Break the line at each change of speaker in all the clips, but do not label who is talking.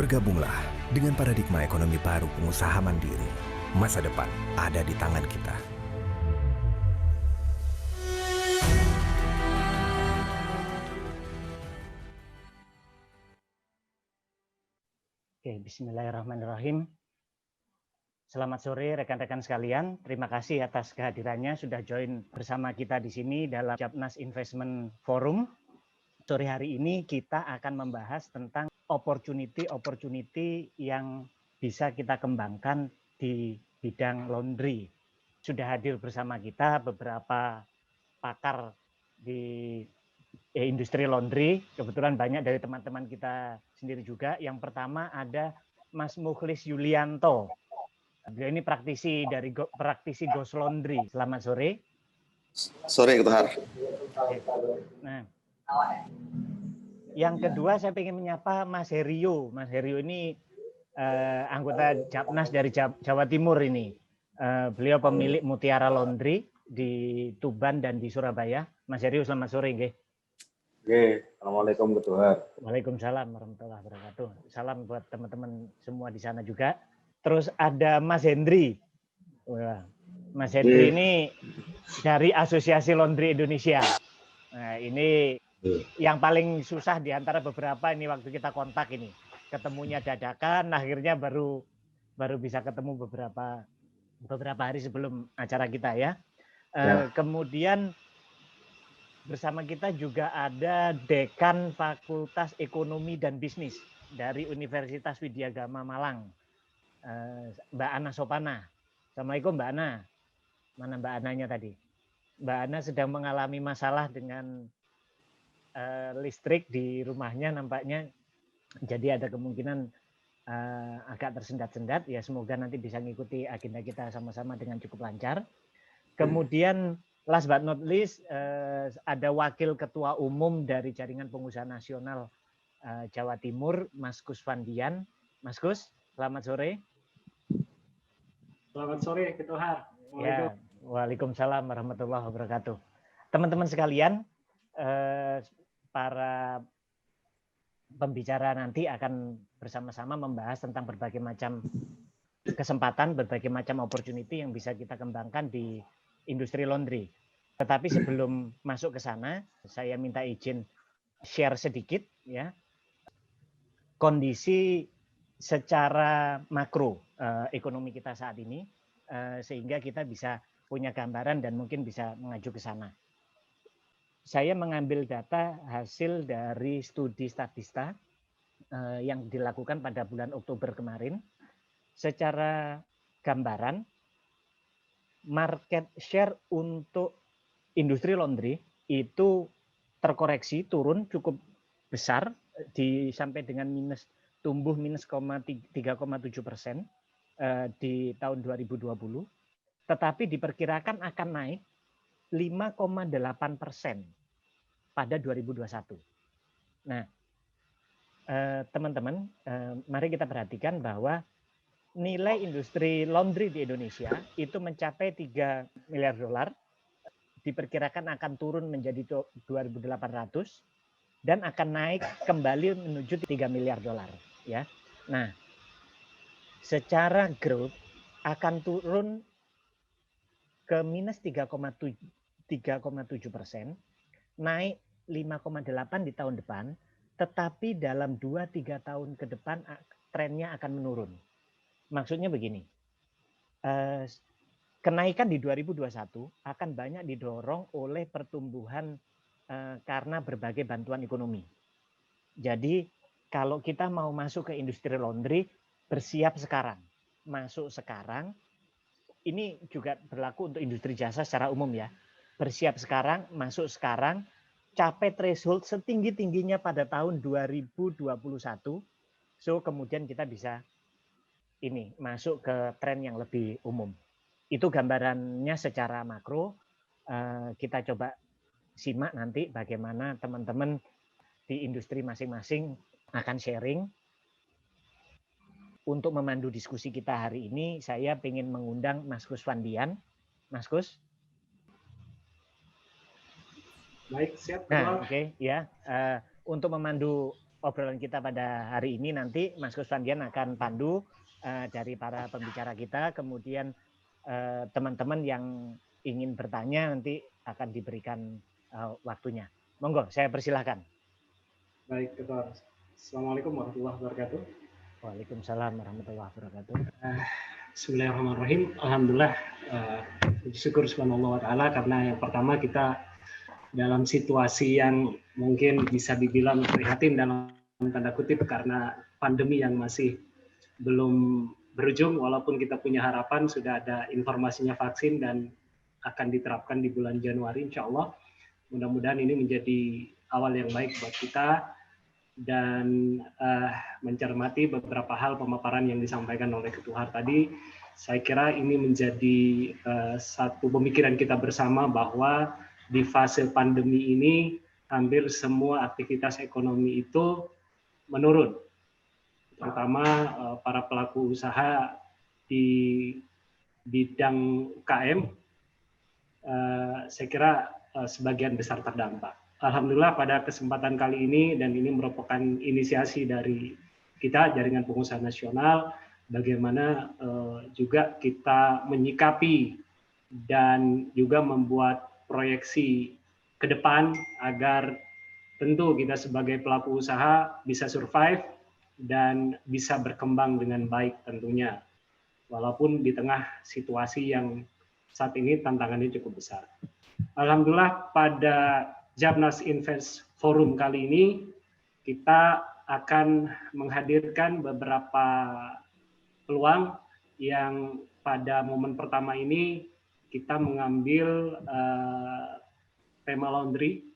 Bergabunglah dengan paradigma ekonomi baru pengusaha mandiri. Masa depan ada di tangan kita.
Oke, bismillahirrahmanirrahim. Selamat sore rekan-rekan sekalian. Terima kasih atas kehadirannya sudah join bersama kita di sini dalam Japnas Investment Forum. Sore hari ini kita akan membahas tentang opportunity yang bisa kita kembangkan di bidang laundry. Sudah hadir bersama kita beberapa pakar di industri laundry. Kebetulan banyak dari teman-teman kita sendiri juga. Yang pertama ada Mas Mukhlis Yulianto. Beliau ini praktisi Ghost Laundry. Selamat sore.
Sore, Ketuhar.
Nah, yang kedua saya ingin menyapa Mas Herio. Mas Herio ini anggota Japnas dari Jawa Timur ini. Beliau pemilik Mutiara Laundry di Tuban dan di Surabaya. Mas Herio, selamat sore, nggih.
Assalamualaikum Ketuhar.
Waalaikumsalam warahmatullahi wabarakatuh. Salam buat teman-teman semua di sana juga. Terus ada Mas Hendri. Wah, Mas Hendri ini dari Asosiasi Laundry Indonesia. Nah, ini yang paling susah di antara beberapa ini waktu kita kontak ini. Ketemunya dadakan, akhirnya baru bisa ketemu beberapa hari sebelum acara kita ya. Kemudian bersama kita juga ada Dekan Fakultas Ekonomi dan Bisnis dari Universitas Widyagama Malang, Mbak Ana Sopana. Assalamualaikum Mbak Ana. Mana Mbak Ananya tadi? Mbak Ana sedang mengalami masalah dengan listrik di rumahnya nampaknya. Jadi ada kemungkinan agak tersendat-sendat. Ya semoga nanti bisa mengikuti agenda kita sama-sama dengan cukup lancar. Kemudian last but not least ada Wakil Ketua Umum dari Jaringan Pengusaha Nasional Jawa Timur, Mas Kus Vandian. Mas Kus, selamat sore.
Selamat sore, Ketuhar.
Ya, waalaikumsalam warahmatullahi wabarakatuh. Teman-teman sekalian, para pembicara nanti akan bersama-sama membahas tentang berbagai macam kesempatan, berbagai macam opportunity yang bisa kita kembangkan di industri laundry. Tetapi sebelum masuk ke sana, saya minta izin share sedikit ya kondisi secara makro ekonomi kita saat ini sehingga kita bisa punya gambaran dan mungkin bisa mengacu ke sana. Saya mengambil data hasil dari studi Statista yang dilakukan pada bulan Oktober kemarin. Secara gambaran, market share untuk industri laundry itu terkoreksi turun cukup besar sampai dengan tumbuh minus 3,7% di tahun 2020, tetapi diperkirakan akan naik 5,8% pada 2021. Nah, teman-teman, mari kita perhatikan bahwa nilai industri laundry di Indonesia itu mencapai 3 miliar dolar, diperkirakan akan turun menjadi 2.800 dan akan naik kembali menuju 3 miliar dolar. Ya, nah, secara growth akan turun ke minus 3,7%, naik 5,8% di tahun depan, tetapi dalam 2-3 tahun ke depan trennya akan menurun. Maksudnya begini, kenaikan di 2021 akan banyak didorong oleh pertumbuhan karena berbagai bantuan ekonomi. Jadi kalau kita mau masuk ke industri laundry, bersiap sekarang. Masuk sekarang, ini juga berlaku untuk industri jasa secara umum ya. Bersiap sekarang, masuk sekarang, capai threshold setinggi-tingginya pada tahun 2021. So kemudian kita bisa masuk ke tren yang lebih umum. Itu gambarannya secara makro. Kita coba simak nanti bagaimana teman-teman di industri masing-masing akan sharing. Untuk memandu diskusi kita hari ini, saya ingin mengundang Mas Kus Vandian. Mas Kus.
Baik, siap.
Nah, oke, ya. Untuk memandu obrolan kita pada hari ini. Nanti Mas Kusfandian akan pandu dari para pembicara kita, kemudian teman-teman yang ingin bertanya nanti akan diberikan waktunya. Monggo, saya persilahkan.
Baik, Ketua. Assalamualaikum warahmatullahi wabarakatuh.
Waalaikumsalam warahmatullahi wabarakatuh.
Bismillahirrahmanirrahim. Alhamdulillah, syukur subhanallah wa ta'ala, karena yang pertama kita dalam situasi yang mungkin bisa dibilang prihatin dalam tanda kutip karena pandemi yang masih belum berujung, walaupun kita punya harapan sudah ada informasinya vaksin dan akan diterapkan di bulan Januari insya Allah. Mudah-mudahan ini menjadi awal yang baik buat kita dan mencermati beberapa hal pemaparan yang disampaikan oleh Ketua tadi. Saya kira ini menjadi satu pemikiran kita bersama bahwa di fase pandemi ini hampir semua aktivitas ekonomi itu menurun, terutama para pelaku usaha di bidang UKM. Saya kira sebagian besar terdampak. Alhamdulillah pada kesempatan kali ini, dan ini merupakan inisiasi dari kita, Jaringan Pengusaha Nasional, bagaimana juga kita menyikapi dan juga membuat proyeksi ke depan agar tentu kita sebagai pelaku usaha bisa survive dan bisa berkembang dengan baik tentunya. Walaupun di tengah situasi yang saat ini tantangannya cukup besar. Alhamdulillah pada Japnas Invest Forum kali ini kita akan menghadirkan beberapa peluang yang pada momen pertama ini kita mengambil tema laundry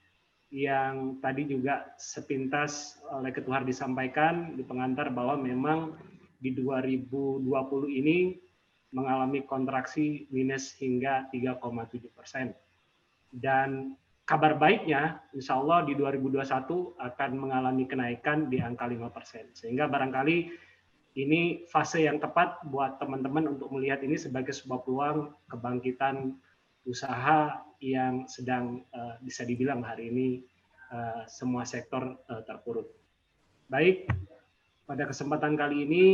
yang tadi juga sepintas oleh Ketua disampaikan di pengantar bahwa memang di 2020 ini mengalami kontraksi minus hingga 3,7%. Dan kabar baiknya, insya Allah di 2021 akan mengalami kenaikan di angka 5%. Sehingga barangkali ini fase yang tepat buat teman-teman untuk melihat ini sebagai sebuah peluang kebangkitan usaha yang sedang bisa dibilang hari ini semua sektor terpuruk. Baik, pada kesempatan kali ini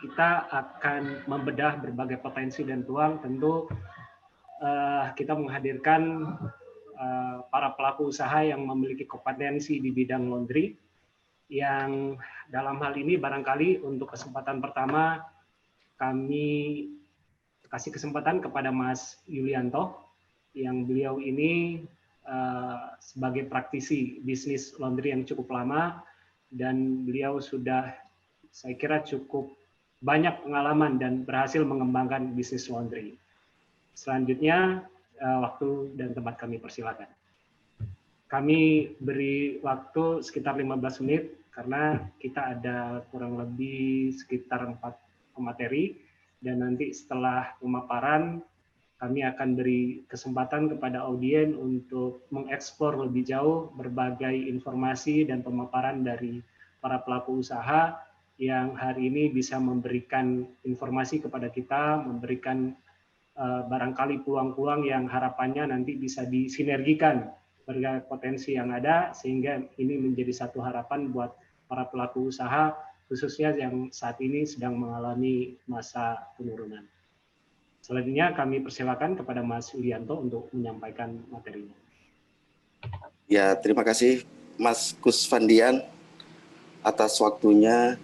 kita akan membedah berbagai potensi dan peluang. Tentu kita menghadirkan para pelaku usaha yang memiliki kompetensi di bidang laundry, yang dalam hal ini barangkali untuk kesempatan pertama kami kasih kesempatan kepada Mas Yulianto, yang beliau ini sebagai praktisi bisnis laundry yang cukup lama, dan beliau sudah saya kira cukup banyak pengalaman dan berhasil mengembangkan bisnis laundry. Selanjutnya waktu dan tempat kami persilakan. Kami beri waktu sekitar 15 menit karena kita ada kurang lebih sekitar 4 materi, dan nanti setelah pemaparan kami akan beri kesempatan kepada audien untuk mengeksplor lebih jauh berbagai informasi dan pemaparan dari para pelaku usaha yang hari ini bisa memberikan informasi kepada kita, memberikan barangkali peluang-peluang yang harapannya nanti bisa disinergikan berbagai potensi yang ada, sehingga ini menjadi satu harapan buat para pelaku usaha, khususnya yang saat ini sedang mengalami masa penurunan. Selanjutnya kami persilakan kepada Mas Yulianto untuk menyampaikan materinya.
Ya, terima kasih Mas Kusfandian atas waktunya.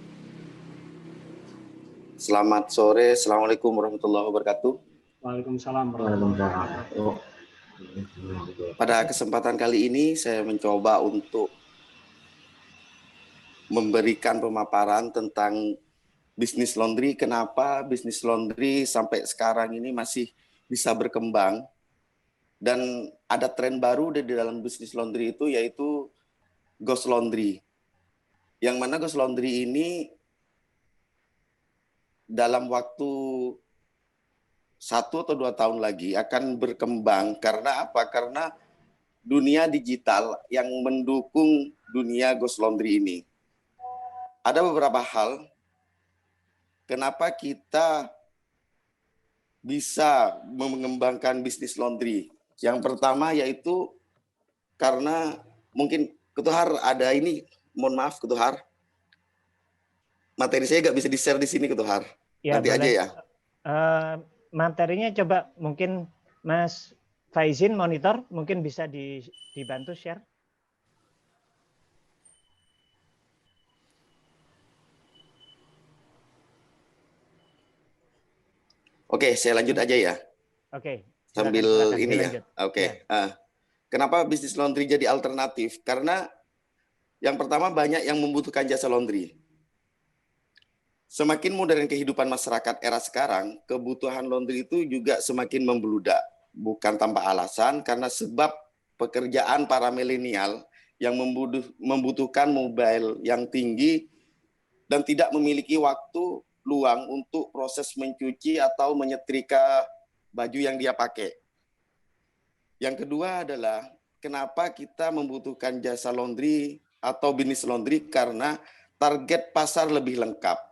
Selamat sore, Assalamualaikum warahmatullahi wabarakatuh.
Waalaikumsalam warahmatullahi wabarakatuh.
Pada kesempatan kali ini saya mencoba untuk memberikan pemaparan tentang bisnis laundry. Kenapa bisnis laundry sampai sekarang ini masih bisa berkembang, dan ada tren baru di dalam bisnis laundry itu, yaitu ghost laundry. Yang mana ghost laundry ini dalam waktu 1 atau 2 tahun lagi akan berkembang. Karena apa? Karena dunia digital yang mendukung dunia ghost laundry ini. Ada beberapa hal kenapa kita bisa mengembangkan bisnis laundry. Yang pertama yaitu karena mungkin Ketua ada ini mohon maaf Ketuhar, materi saya nggak bisa di-share di sini Ketuhar.
Ya,
Nanti
boleh.
aja ya.
Materinya coba mungkin Mas Faizin monitor, mungkin bisa dibantu share.
Oke, saya lanjut aja ya.
Oke.
Sambil
silakan
ini
dilanjut.
ya. Oke.
Ya.
Kenapa bisnis laundry jadi alternatif? Karena yang pertama banyak yang membutuhkan jasa laundry. Semakin modern kehidupan masyarakat era sekarang, kebutuhan laundry itu juga semakin membludak. Bukan tanpa alasan, karena sebab pekerjaan para milenial yang membutuhkan mobile yang tinggi dan tidak memiliki waktu luang untuk proses mencuci atau menyetrika baju yang dia pakai. Yang kedua adalah kenapa kita membutuhkan jasa laundry atau bisnis laundry, karena target pasar lebih lengkap.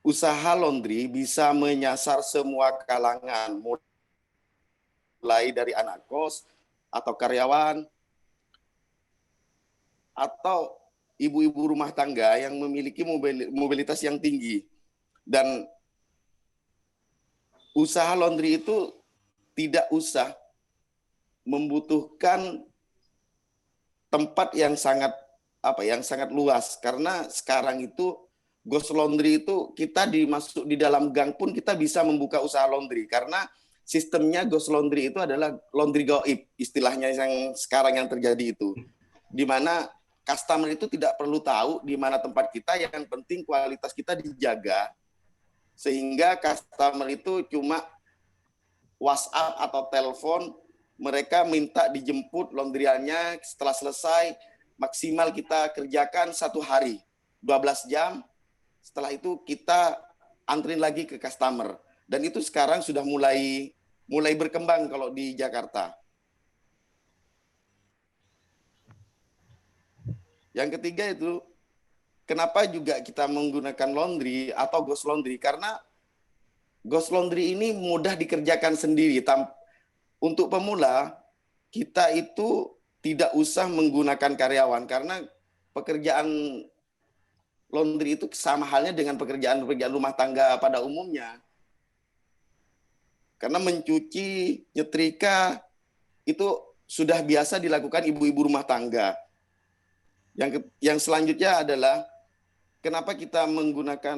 Usaha laundry bisa menyasar semua kalangan, mulai dari anak kos atau karyawan, atau ibu-ibu rumah tangga yang memiliki mobilitas yang tinggi. Dan usaha laundry itu tidak usah membutuhkan tempat yang sangat luas, karena sekarang itu ghost laundry itu kita dimasuk di dalam gang pun kita bisa membuka usaha laundry, karena sistemnya ghost laundry itu adalah laundry gaib, istilahnya yang sekarang yang terjadi itu, di mana customer itu tidak perlu tahu di mana tempat kita, yang penting kualitas kita dijaga, sehingga customer itu cuma WhatsApp atau telepon, mereka minta dijemput laundryannya, setelah selesai maksimal kita kerjakan 1 hari, 12 jam, setelah itu kita antrin lagi ke customer. Dan itu sekarang sudah mulai berkembang kalau di Jakarta. Yang ketiga itu, kenapa juga kita menggunakan laundry atau ghost laundry? Karena ghost laundry ini mudah dikerjakan sendiri. Untuk pemula, kita itu tidak usah menggunakan karyawan, karena pekerjaan laundry itu sama halnya dengan pekerjaan rumah tangga pada umumnya. Karena mencuci, nyetrika, itu sudah biasa dilakukan ibu-ibu rumah tangga. Yang selanjutnya adalah, kenapa kita menggunakan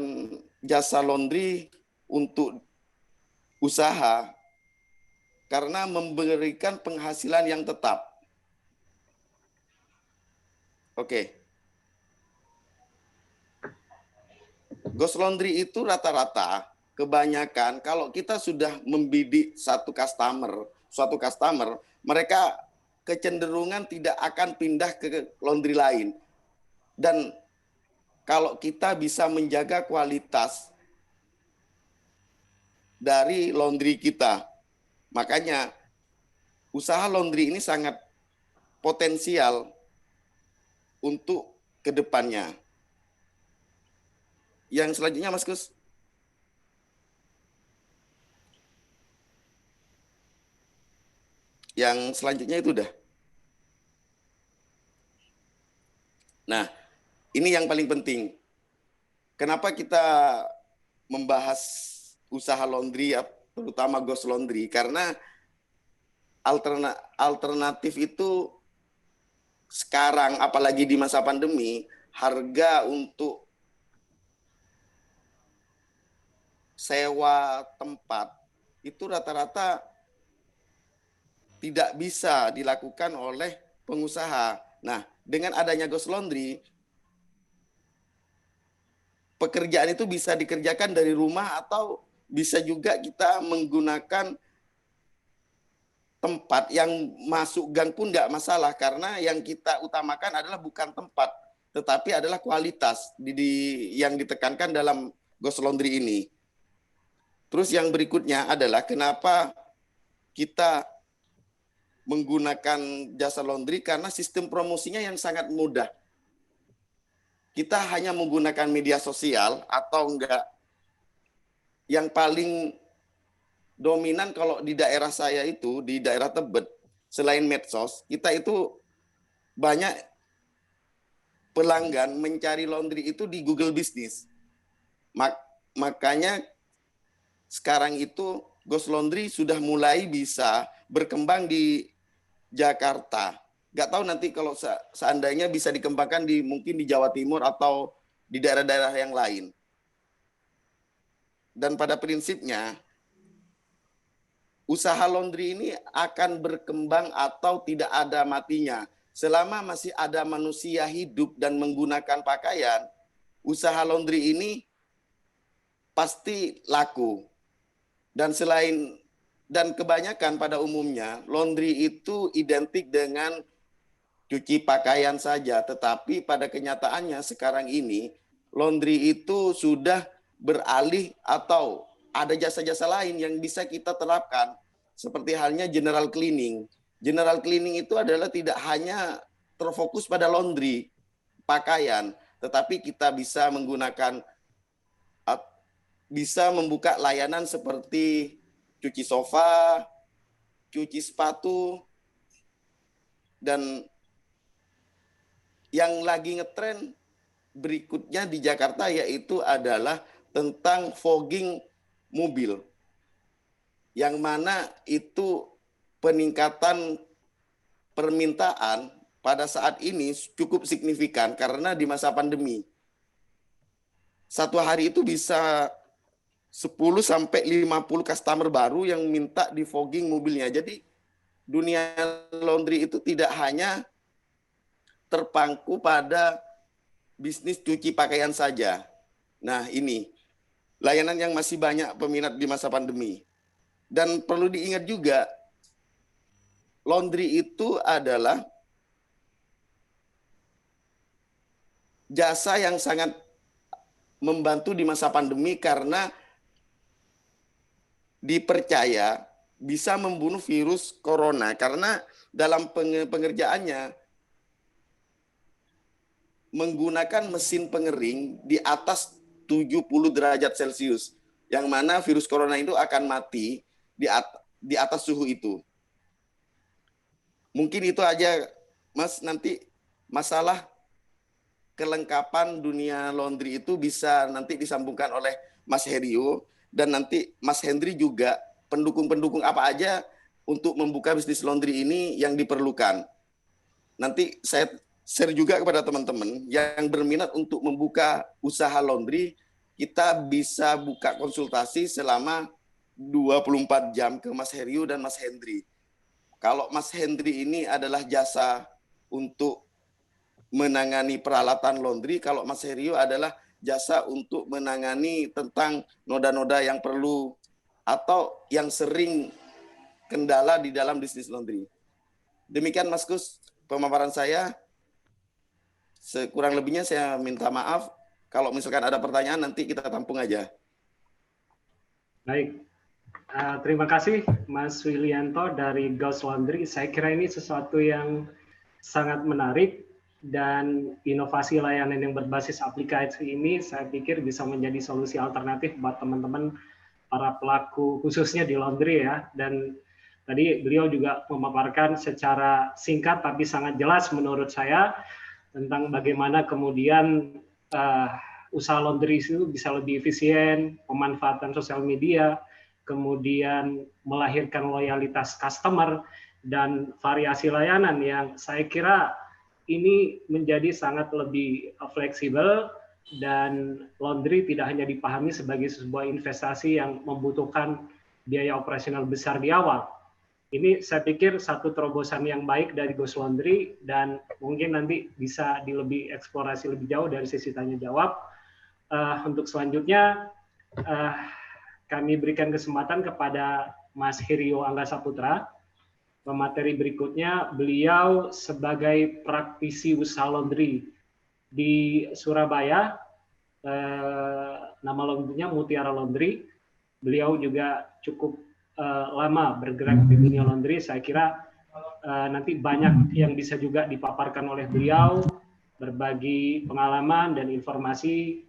jasa laundry untuk usaha? Karena memberikan penghasilan yang tetap. Oke. Ghost laundry itu rata-rata, kebanyakan kalau kita sudah membidik suatu customer, mereka kecenderungan tidak akan pindah ke laundry lain. Dan kalau kita bisa menjaga kualitas dari laundry kita, makanya usaha laundry ini sangat potensial untuk ke depannya. Yang selanjutnya Mas Gus. Yang selanjutnya itu udah. Nah, ini yang paling penting. Kenapa kita membahas usaha laundry, terutama ghost laundry? Karena alternatif itu sekarang, apalagi di masa pandemi, harga untuk sewa tempat itu rata-rata tidak bisa dilakukan oleh pengusaha. Nah, dengan adanya ghost laundry, pekerjaan itu bisa dikerjakan dari rumah, atau bisa juga kita menggunakan tempat yang masuk gang pun nggak masalah, karena yang kita utamakan adalah bukan tempat, tetapi adalah kualitas yang ditekankan dalam ghost laundry ini. Terus yang berikutnya adalah kenapa kita menggunakan jasa laundry, karena sistem promosinya yang sangat mudah. Kita hanya menggunakan media sosial atau enggak, yang paling dominan kalau di daerah saya itu, di daerah Tebet, selain medsos, kita itu banyak pelanggan mencari laundry itu di Google Business. Makanya sekarang itu Ghost Laundry sudah mulai bisa berkembang di Jakarta. Nggak tahu nanti kalau seandainya bisa dikembangkan mungkin di Jawa Timur atau di daerah-daerah yang lain. Dan pada prinsipnya, usaha laundry ini akan berkembang atau tidak ada matinya. Selama masih ada manusia hidup dan menggunakan pakaian, usaha laundry ini pasti laku. Dan kebanyakan pada umumnya, laundry itu identik dengan cuci pakaian saja. Tetapi pada kenyataannya sekarang ini, laundry itu sudah beralih atau ada jasa-jasa lain yang bisa kita terapkan. Seperti halnya general cleaning. General cleaning itu adalah tidak hanya terfokus pada laundry, pakaian, tetapi kita bisa membuka layanan seperti cuci sofa, cuci sepatu, dan yang lagi ngetren berikutnya di Jakarta yaitu adalah tentang fogging mobil. Yang mana itu peningkatan permintaan pada saat ini cukup signifikan karena di masa pandemi. Satu hari itu bisa 10 sampai 50 customer baru yang minta di fogging mobilnya. Jadi dunia laundry itu tidak hanya terpangku pada bisnis cuci pakaian saja. Nah, ini layanan yang masih banyak peminat di masa pandemi. Dan perlu diingat juga, laundry itu adalah jasa yang sangat membantu di masa pandemi karena dipercaya bisa membunuh virus corona. Karena dalam pengerjaannya menggunakan mesin pengering di atas 70 derajat Celcius. Yang mana virus corona itu akan mati di atas suhu itu. Mungkin itu aja, Mas. Nanti masalah kelengkapan dunia laundry itu bisa nanti disambungkan oleh Mas Herio. Dan nanti Mas Hendri juga pendukung-pendukung apa aja untuk membuka bisnis laundry ini yang diperlukan. Nanti saya share juga kepada teman-teman yang berminat untuk membuka usaha laundry, kita bisa buka konsultasi selama 24 jam ke Mas Herio dan Mas Hendri. Kalau Mas Hendri ini adalah jasa untuk menangani peralatan laundry, kalau Mas Herio adalah jasa untuk menangani tentang noda-noda yang perlu atau yang sering kendala di dalam bisnis laundry. Demikian Mas Kus, pemaparan saya. Sekurang lebihnya saya minta maaf. Kalau misalkan ada pertanyaan nanti kita tampung aja.
Baik. Terima kasih Mas Wilianto dari Ghost Laundry. Saya kira ini sesuatu yang sangat menarik dan inovasi layanan yang berbasis aplikasi ini saya pikir bisa menjadi solusi alternatif buat teman-teman para pelaku khususnya di laundry ya. Dan tadi beliau juga memaparkan secara singkat tapi sangat jelas menurut saya tentang bagaimana kemudian usaha laundry itu bisa lebih efisien, pemanfaatan sosial media, kemudian melahirkan loyalitas customer, dan variasi layanan yang saya kira ini menjadi sangat lebih fleksibel, dan laundry tidak hanya dipahami sebagai sebuah investasi yang membutuhkan biaya operasional besar di awal. Ini saya pikir satu terobosan yang baik dari Ghost Laundry, dan mungkin nanti bisa lebih eksplorasi lebih jauh dari sisi tanya jawab. Untuk selanjutnya kami berikan kesempatan kepada Mas Herio Anggasaputra. Pemateri berikutnya, beliau sebagai praktisi usaha laundry di Surabaya, nama laundrynya Mutiara Laundry. Beliau juga cukup lama bergerak di dunia laundry. Saya kira nanti banyak yang bisa juga dipaparkan oleh beliau, berbagi pengalaman dan informasi.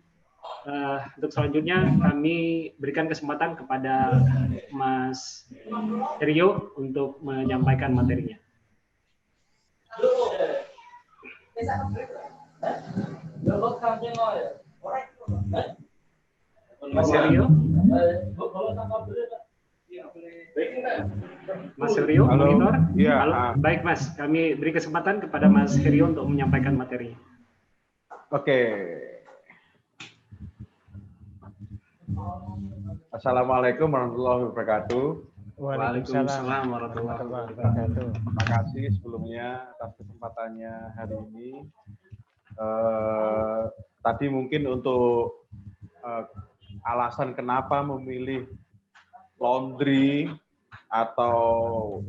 Untuk selanjutnya kami berikan kesempatan kepada Mas Herio untuk menyampaikan materinya. Mas Rio? Mas Rio,
Halo.
monitor?
Iya.
Halo. Baik Mas, kami beri kesempatan kepada Mas Rio untuk menyampaikan materi.
Oke. Assalamualaikum warahmatullahi wabarakatuh.
Waalaikumsalam warahmatullahi wabarakatuh.
Terima kasih sebelumnya atas kesempatannya hari ini. Tadi mungkin untuk alasan kenapa memilih laundry atau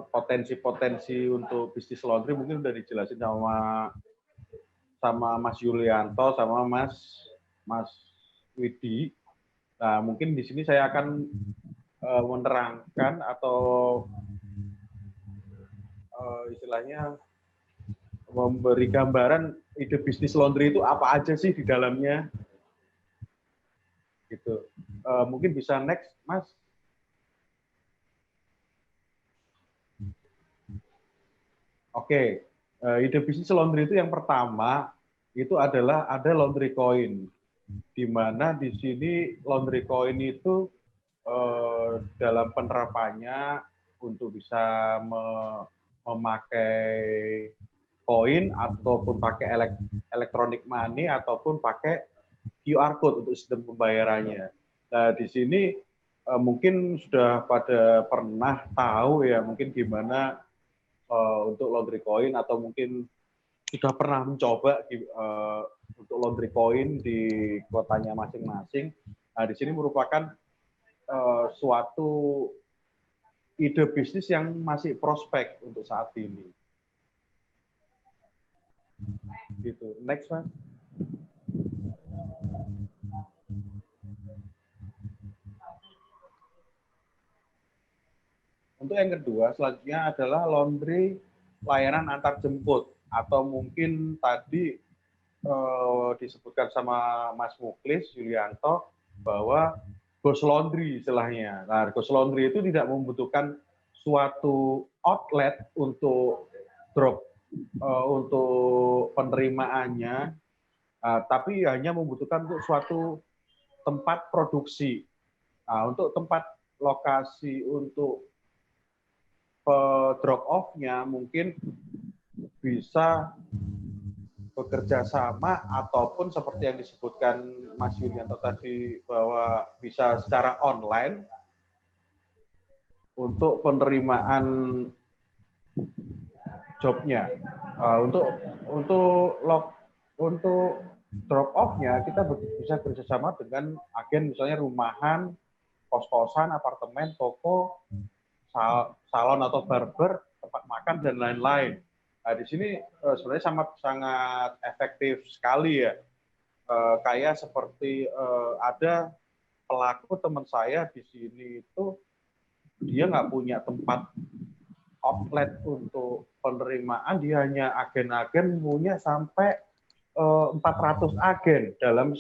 potensi-potensi untuk bisnis laundry mungkin sudah dijelasin sama Mas Yulianto sama Mas Widi. Nah, mungkin di sini saya akan menerangkan atau istilahnya memberi gambaran ide bisnis laundry itu apa aja sih di dalamnya. Gitu. Mungkin bisa next, Mas. Oke, ide bisnis laundry itu yang pertama itu adalah ada laundry coin, di mana di sini laundry coin itu dalam penerapannya untuk bisa memakai koin ataupun pakai electronic money ataupun pakai QR code untuk sistem pembayarannya. Nah, di sini mungkin sudah pada pernah tahu ya mungkin gimana untuk laundry coin atau mungkin sudah pernah mencoba untuk laundry coin di kotanya masing-masing. Nah, di sini merupakan suatu ide bisnis yang masih prospek untuk saat ini. Gitu. Next, Mas. Untuk yang kedua, selanjutnya adalah laundry layanan antar jemput atau mungkin tadi disebutkan sama Mas Muklis Yulianto bahwa ghost laundry istilahnya. Nah, ghost laundry itu tidak membutuhkan suatu outlet untuk drop untuk penerimaannya, tapi hanya membutuhkan untuk suatu tempat produksi. Nah, untuk tempat lokasi untuk drop off-nya mungkin bisa bekerja sama ataupun seperti yang disebutkan Mas Yulianto tadi bahwa bisa secara online untuk penerimaan jobnya. Untuk drop off-nya kita bisa bekerjasama dengan agen misalnya rumahan, kos-kosan, apartemen, toko, salon atau barber, tempat makan dan lain-lain. Nah, di sini sebenarnya sangat efektif sekali ya. Kayak seperti ada pelaku teman saya di sini itu dia nggak punya tempat outlet untuk penerimaan, dia hanya agen-agen punya sampai 400 agen dalam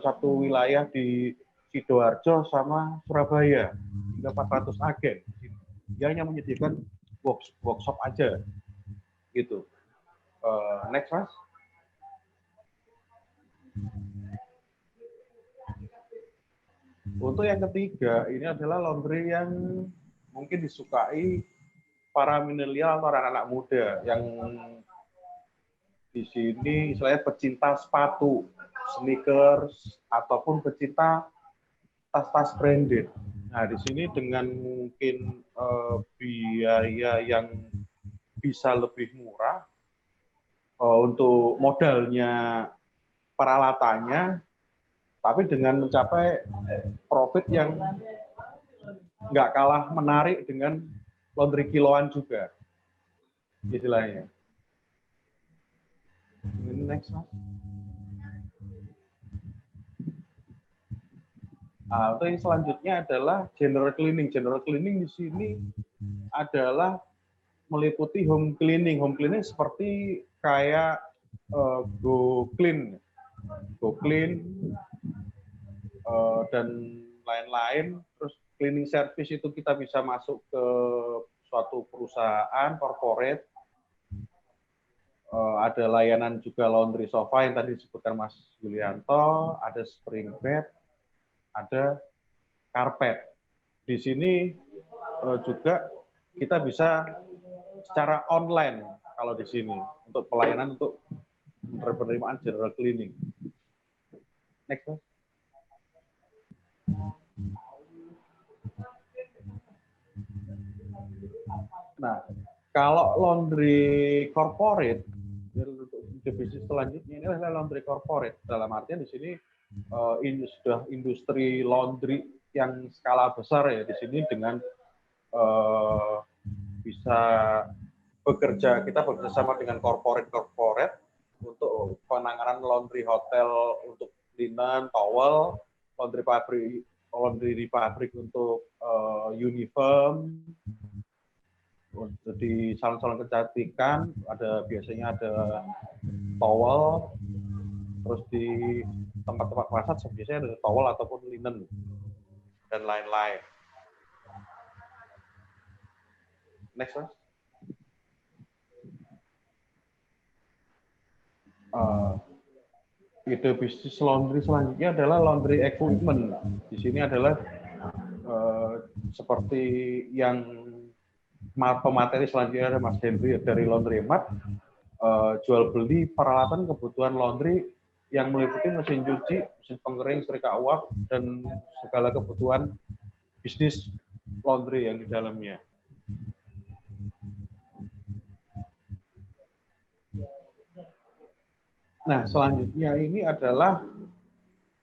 satu wilayah di Sidoarjo sama Surabaya, hingga 400 agen. Dia hanya menyediakan workshop aja, gitu. Next, Mas. Untuk yang ketiga, ini adalah laundry yang mungkin disukai para milenial atau anak-anak muda yang di sini istilahnya pecinta sepatu, sneakers, ataupun pecinta tas-tas branded. Nah, di sini dengan mungkin biaya yang bisa lebih murah untuk modalnya, peralatannya, tapi dengan mencapai profit yang nggak kalah menarik dengan laundry kiloan juga, istilahnya. Ini next, Mas. Nah, untuk yang selanjutnya adalah general cleaning. General cleaning di sini adalah meliputi home cleaning. Home cleaning seperti kayak Go Clean, dan lain-lain. Terus cleaning service itu kita bisa masuk ke suatu perusahaan corporate Ada layanan juga laundry sofa yang tadi disebutkan Mas Yulianto, ada spring bed, ada karpet. Di sini juga kita bisa secara online kalau di sini untuk pelayanan untuk penerimaan general cleaning. Next. Nah, kalau laundry corporate, bisnis selanjutnya ini adalah laundry corporate. Dalam artian di sini ini sudah industri laundry yang skala besar ya di sini dengan bisa bekerja, kita bekerjasama dengan corporate untuk penanganan laundry hotel untuk linen, towel, laundry di pabrik untuk uniform. Di salon-salon kecantikan biasanya ada towel, terus di tempat-tempat massage biasanya ada towel ataupun linen dan lain-lain. Next, Mas. Ide bisnis laundry selanjutnya adalah laundry equipment. Di sini adalah seperti yang pemateri selanjutnya ada Mas Henry dari Laundry Mat, jual beli peralatan kebutuhan laundry yang meliputi mesin cuci, mesin pengering, setrika uap, dan segala kebutuhan bisnis laundry yang di dalamnya. Nah, selanjutnya ini adalah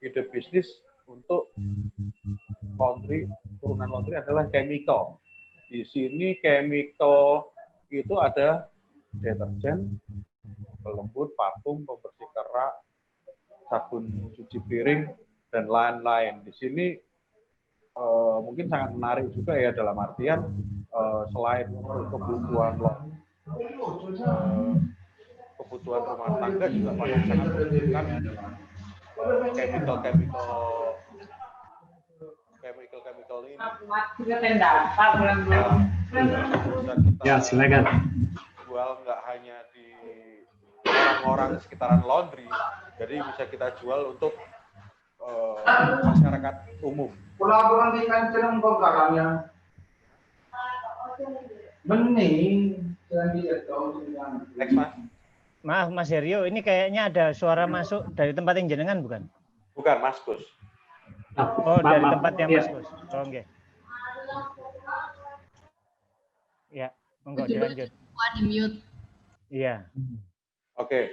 ide bisnis untuk laundry, turunan laundry adalah chemical. Di sini chemical itu ada deterjen, pelembut, parfum, pembersih kerak, sabun cuci piring, dan lain-lain. Di sini mungkin sangat menarik juga ya dalam artian selain kebutuhan rumah tangga juga banyak sangat membutuhkan chemical ini.
Ya, silakan.
Jual nggak hanya di orang-orang sekitaran laundry, jadi bisa kita jual untuk masyarakat umum.
Pulang-pulang di kancereng kok belakangnya. Bening.
Next, Mas.
Maaf Mas Herio, ini kayaknya ada suara masuk dari tempat yang jenengan bukan?
Bukan, Mas Gus.
Oh, dari tempat yang Mas Gus. Oh, oke. Ya, monggo dilanjut. Iya.
Oke.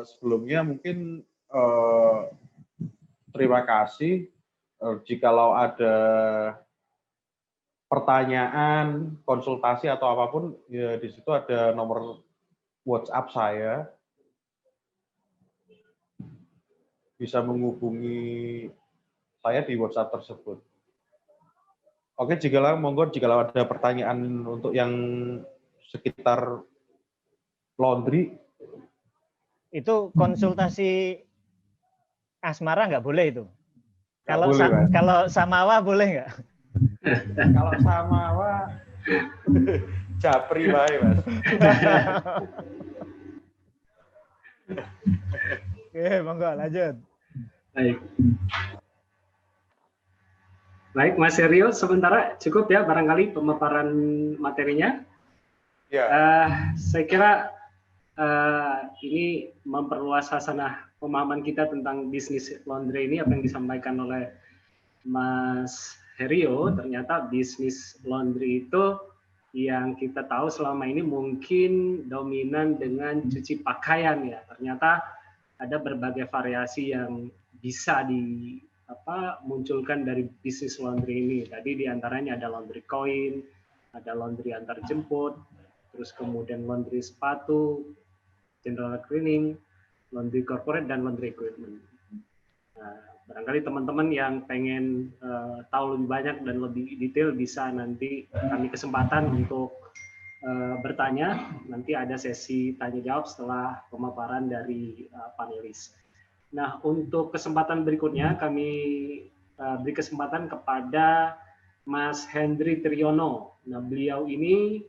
Sebelumnya mungkin terima kasih. Jikalau ada pertanyaan, konsultasi atau apapun, ya di situ ada nomor WhatsApp saya. Bisa menghubungi saya di WhatsApp tersebut. Oke, monggo jikalau ada pertanyaan untuk yang sekitar laundry.
Itu konsultasi asmara nggak boleh itu? Kalau samawa boleh nggak?
Kalau samawa japri wae, Mas.
Oke, monggo lanjut.
Baik, Mas Herio, sementara cukup ya barangkali pemaparan materinya.
Ya.
Saya kira ini memperluas hasanah pemahaman kita tentang bisnis laundry ini, apa yang disampaikan oleh Mas Herio. Ternyata bisnis laundry itu yang kita tahu selama ini mungkin dominan dengan cuci pakaian ya. Ternyata ada berbagai variasi yang bisa munculkan dari bisnis laundry ini. Tadi diantaranya ada laundry koin, ada laundry antar jemput, terus kemudian laundry sepatu, general cleaning, laundry corporate, dan laundry equipment. Nah, barangkali teman-teman yang pengen tahu lebih banyak dan lebih detail bisa nanti kami kesempatan untuk bertanya. Nanti ada sesi tanya jawab setelah pemaparan dari panelis. Nah, untuk kesempatan berikutnya kami beri kesempatan kepada Mas Hendry Triyono. Nah, beliau ini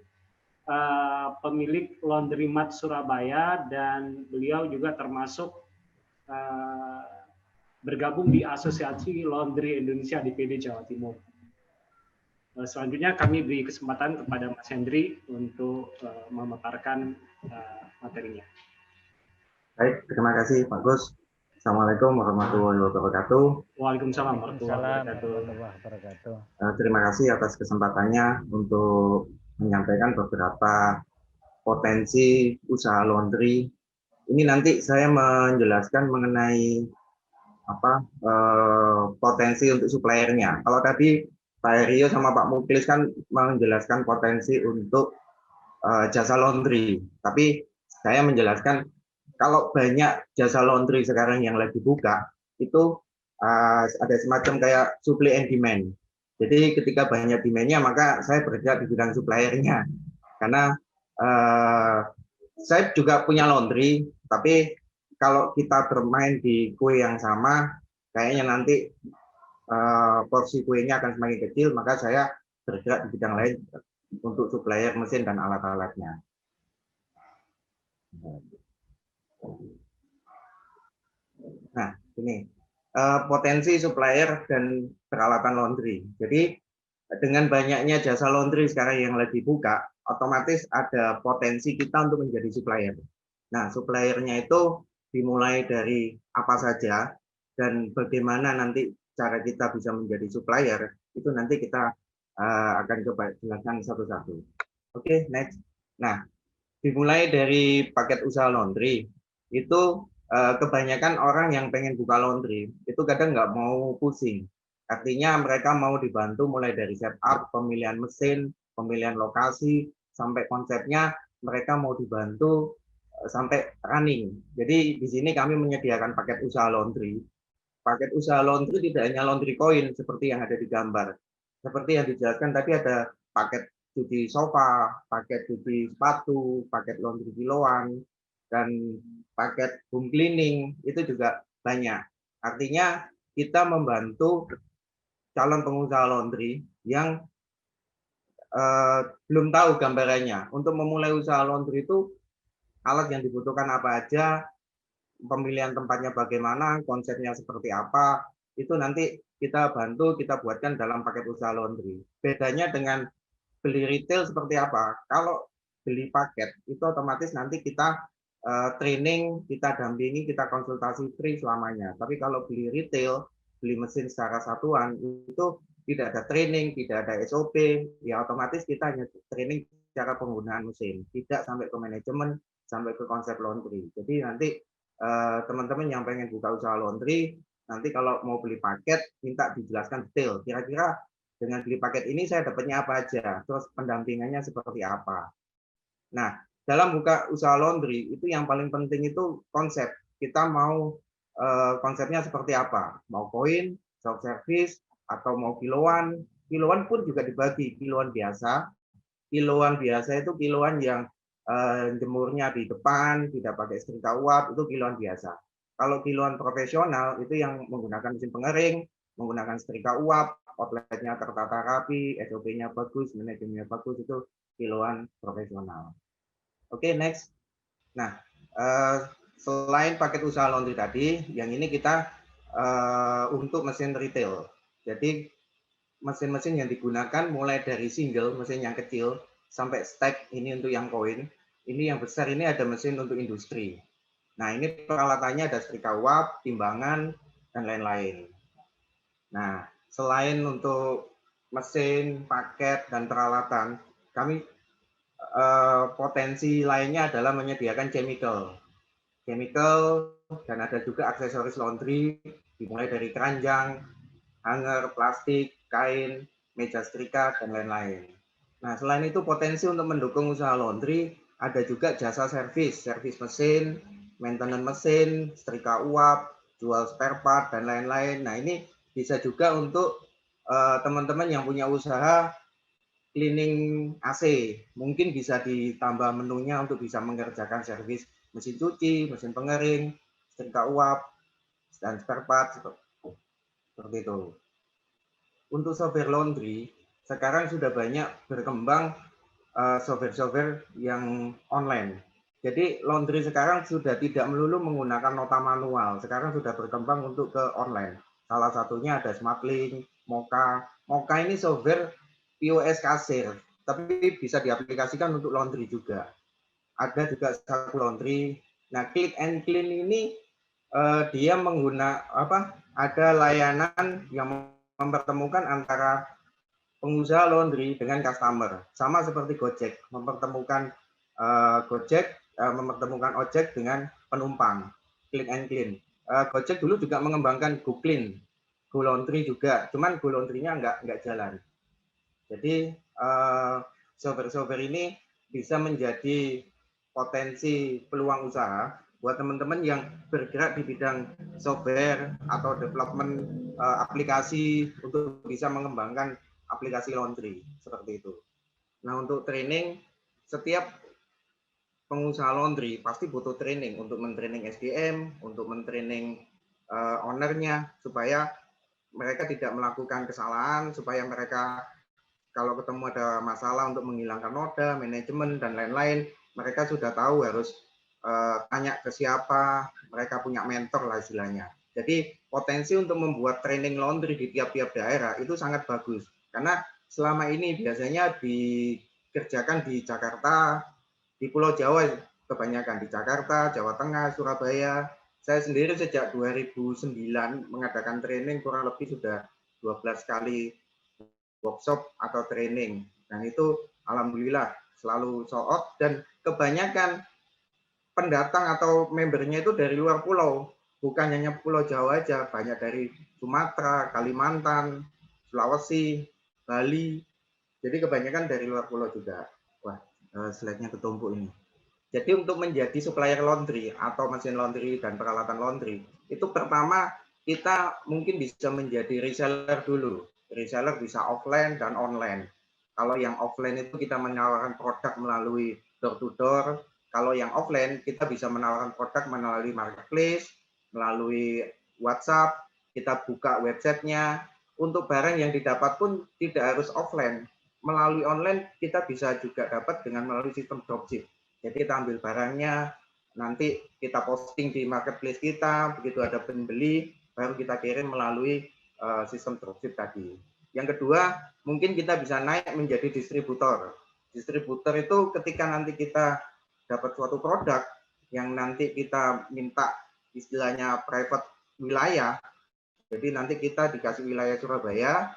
pemilik Laundry Mat Surabaya, dan beliau juga termasuk bergabung di Asosiasi Laundry Indonesia DPD Jawa Timur. Selanjutnya kami beri kesempatan kepada Mas Hendri untuk memaparkan materinya.
Baik, terima kasih Pak Gus. Assalamualaikum warahmatullahi wabarakatuh.
Waalaikumsalam warahmatullahi
Waalaikumsalam wabarakatuh.
Terima kasih atas kesempatannya untuk menyampaikan beberapa potensi usaha laundry. Ini nanti saya menjelaskan mengenai potensi untuk suppliernya. Kalau tadi Pak Rio sama Pak Muklis kan menjelaskan potensi untuk jasa laundry, tapi saya menjelaskan kalau banyak jasa laundry sekarang yang lagi buka, itu ada semacam kayak supply and demand. Jadi ketika banyak demand-nya, maka saya bergerak di bidang suppliernya. Karena saya juga punya laundry, tapi kalau kita bermain di kue yang sama, kayaknya nanti porsi kuenya akan semakin kecil, maka saya bergerak di bidang lain untuk supplier mesin dan alat-alatnya. Nah, ini potensi supplier dan peralatan laundry. Jadi dengan banyaknya jasa laundry sekarang yang lagi buka, otomatis ada potensi kita untuk menjadi supplier. Nah, suppliernya itu dimulai dari apa saja dan bagaimana nanti cara kita bisa menjadi supplier, itu nanti kita akan coba jelaskan satu-satu. Oke, next. Nah, dimulai dari paket usaha laundry, itu kebanyakan orang yang pengen buka laundry, itu kadang nggak mau pusing. Artinya mereka mau dibantu mulai dari setup, pemilihan mesin, pemilihan lokasi, sampai konsepnya mereka mau dibantu sampai running. Jadi di sini kami menyediakan paket usaha laundry. Paket usaha laundry tidak hanya laundry coin seperti yang ada di gambar. Seperti yang dijelaskan tadi, ada paket cuci sofa, paket cuci sepatu, paket laundry kiloan, dan paket home cleaning, itu juga banyak. Artinya kita membantu calon pengusaha laundry yang belum tahu gambarannya. Untuk memulai usaha laundry itu alat yang dibutuhkan apa aja, pemilihan tempatnya bagaimana, konsepnya seperti apa, itu nanti kita bantu, kita buatkan dalam paket usaha laundry. Bedanya dengan beli retail seperti apa? Kalau beli paket, itu otomatis nanti kita training, kita dampingi, kita konsultasi free selamanya. Tapi kalau beli retail, beli mesin secara satuan, itu tidak ada training, tidak ada SOP, ya otomatis kita hanya training cara penggunaan mesin, tidak sampai ke manajemen, sampai ke konsep laundry. Jadi nanti teman-teman yang pengen buka usaha laundry, nanti kalau mau beli paket, minta dijelaskan detail. Kira-kira dengan beli paket ini saya dapatnya apa aja, terus pendampingannya seperti apa. Nah, dalam buka usaha laundry, itu yang paling penting itu konsep. Kita mau konsepnya seperti apa. Mau koin, self service, atau mau kiloan. Kiloan pun juga dibagi, kiloan biasa. Kiloan biasa itu kiloan yang jemurnya di depan, tidak pakai setrika uap, itu kiloan biasa. Kalau kiloan profesional itu yang menggunakan mesin pengering, menggunakan setrika uap, outletnya tertata rapi, SOP-nya bagus, manajemennya bagus, itu kiloan profesional. Oke, next. Nah, selain paket usaha laundry tadi, yang ini kita untuk mesin retail. Jadi mesin-mesin yang digunakan mulai dari single, mesin yang kecil, sampai stack, ini untuk yang koin. Ini yang besar, ini ada mesin untuk industri. Nah, ini peralatannya ada setrika uap, timbangan, dan lain-lain. Nah, selain untuk mesin, paket, dan peralatan, kami potensi lainnya adalah menyediakan chemical, dan ada juga aksesoris laundry, dimulai dari keranjang, hanger, plastik, kain, meja setrika, dan lain-lain. Nah, selain itu potensi untuk mendukung usaha laundry, ada juga jasa servis mesin, maintenance mesin, setrika uap, jual spare part, dan lain-lain. Nah, ini bisa juga untuk teman-teman yang punya usaha cleaning AC. Mungkin bisa ditambah menunya untuk bisa mengerjakan servis mesin cuci, mesin pengering, setrika uap, dan spare part, seperti itu. Untuk software laundry, sekarang sudah banyak berkembang software-software yang online. Jadi laundry sekarang sudah tidak melulu menggunakan nota manual, sekarang sudah berkembang untuk ke online. Salah satunya ada SmartLink, Moka. Moka ini software POS kasir, tapi bisa diaplikasikan untuk laundry juga. Ada juga Saku Laundry. Nah, Click and Clean ini dia ada layanan yang mempertemukan antara pengusaha laundry dengan customer, sama seperti Gojek, mempertemukan mempertemukan ojek dengan penumpang. Click and Clean. Gojek dulu juga mengembangkan Go Clean, Go Laundry juga, cuman Go Laundry-nya nggak jalan. Jadi software-software ini bisa menjadi potensi peluang usaha buat teman-teman yang bergerak di bidang software atau development aplikasi untuk bisa mengembangkan aplikasi laundry seperti itu. Nah, untuk training, setiap pengusaha laundry pasti butuh training untuk mentraining SDM, untuk mentraining ownernya supaya mereka tidak melakukan kesalahan, supaya mereka kalau ketemu ada masalah untuk menghilangkan noda, manajemen, dan lain-lain, mereka sudah tahu harus tanya ke siapa, mereka punya mentor lah istilahnya. Jadi potensi untuk membuat training laundry di tiap-tiap daerah itu sangat bagus. Karena selama ini biasanya dikerjakan di Jakarta, di Pulau Jawa kebanyakan, di Jakarta, Jawa Tengah, Surabaya. Saya sendiri sejak 2009 mengadakan training kurang lebih sudah 12 kali workshop atau training, dan itu alhamdulillah selalu sold out, dan kebanyakan pendatang atau membernya itu dari luar pulau, bukan hanya Pulau Jawa aja, banyak dari Sumatera, Kalimantan, Sulawesi, Bali, jadi kebanyakan dari luar pulau juga. Wah, slide-nya ketumpuk ini. Jadi untuk menjadi supplier laundry atau mesin laundry dan peralatan laundry, itu pertama kita mungkin bisa menjadi reseller dulu. Reseller bisa offline dan online. Kalau yang offline itu kita menawarkan produk melalui door to door. Kalau yang offline kita bisa menawarkan produk melalui marketplace, melalui WhatsApp, kita buka websitenya. Untuk barang yang didapat pun tidak harus offline. Melalui online kita bisa juga dapat dengan melalui sistem dropship. Jadi kita ambil barangnya, nanti kita posting di marketplace kita, begitu ada pembeli, baru kita kirim melalui sistem dropship tadi. Yang kedua, mungkin kita bisa naik menjadi distributor. Distributor itu ketika nanti kita dapat suatu produk yang nanti kita minta istilahnya private wilayah, jadi nanti kita dikasih wilayah Surabaya,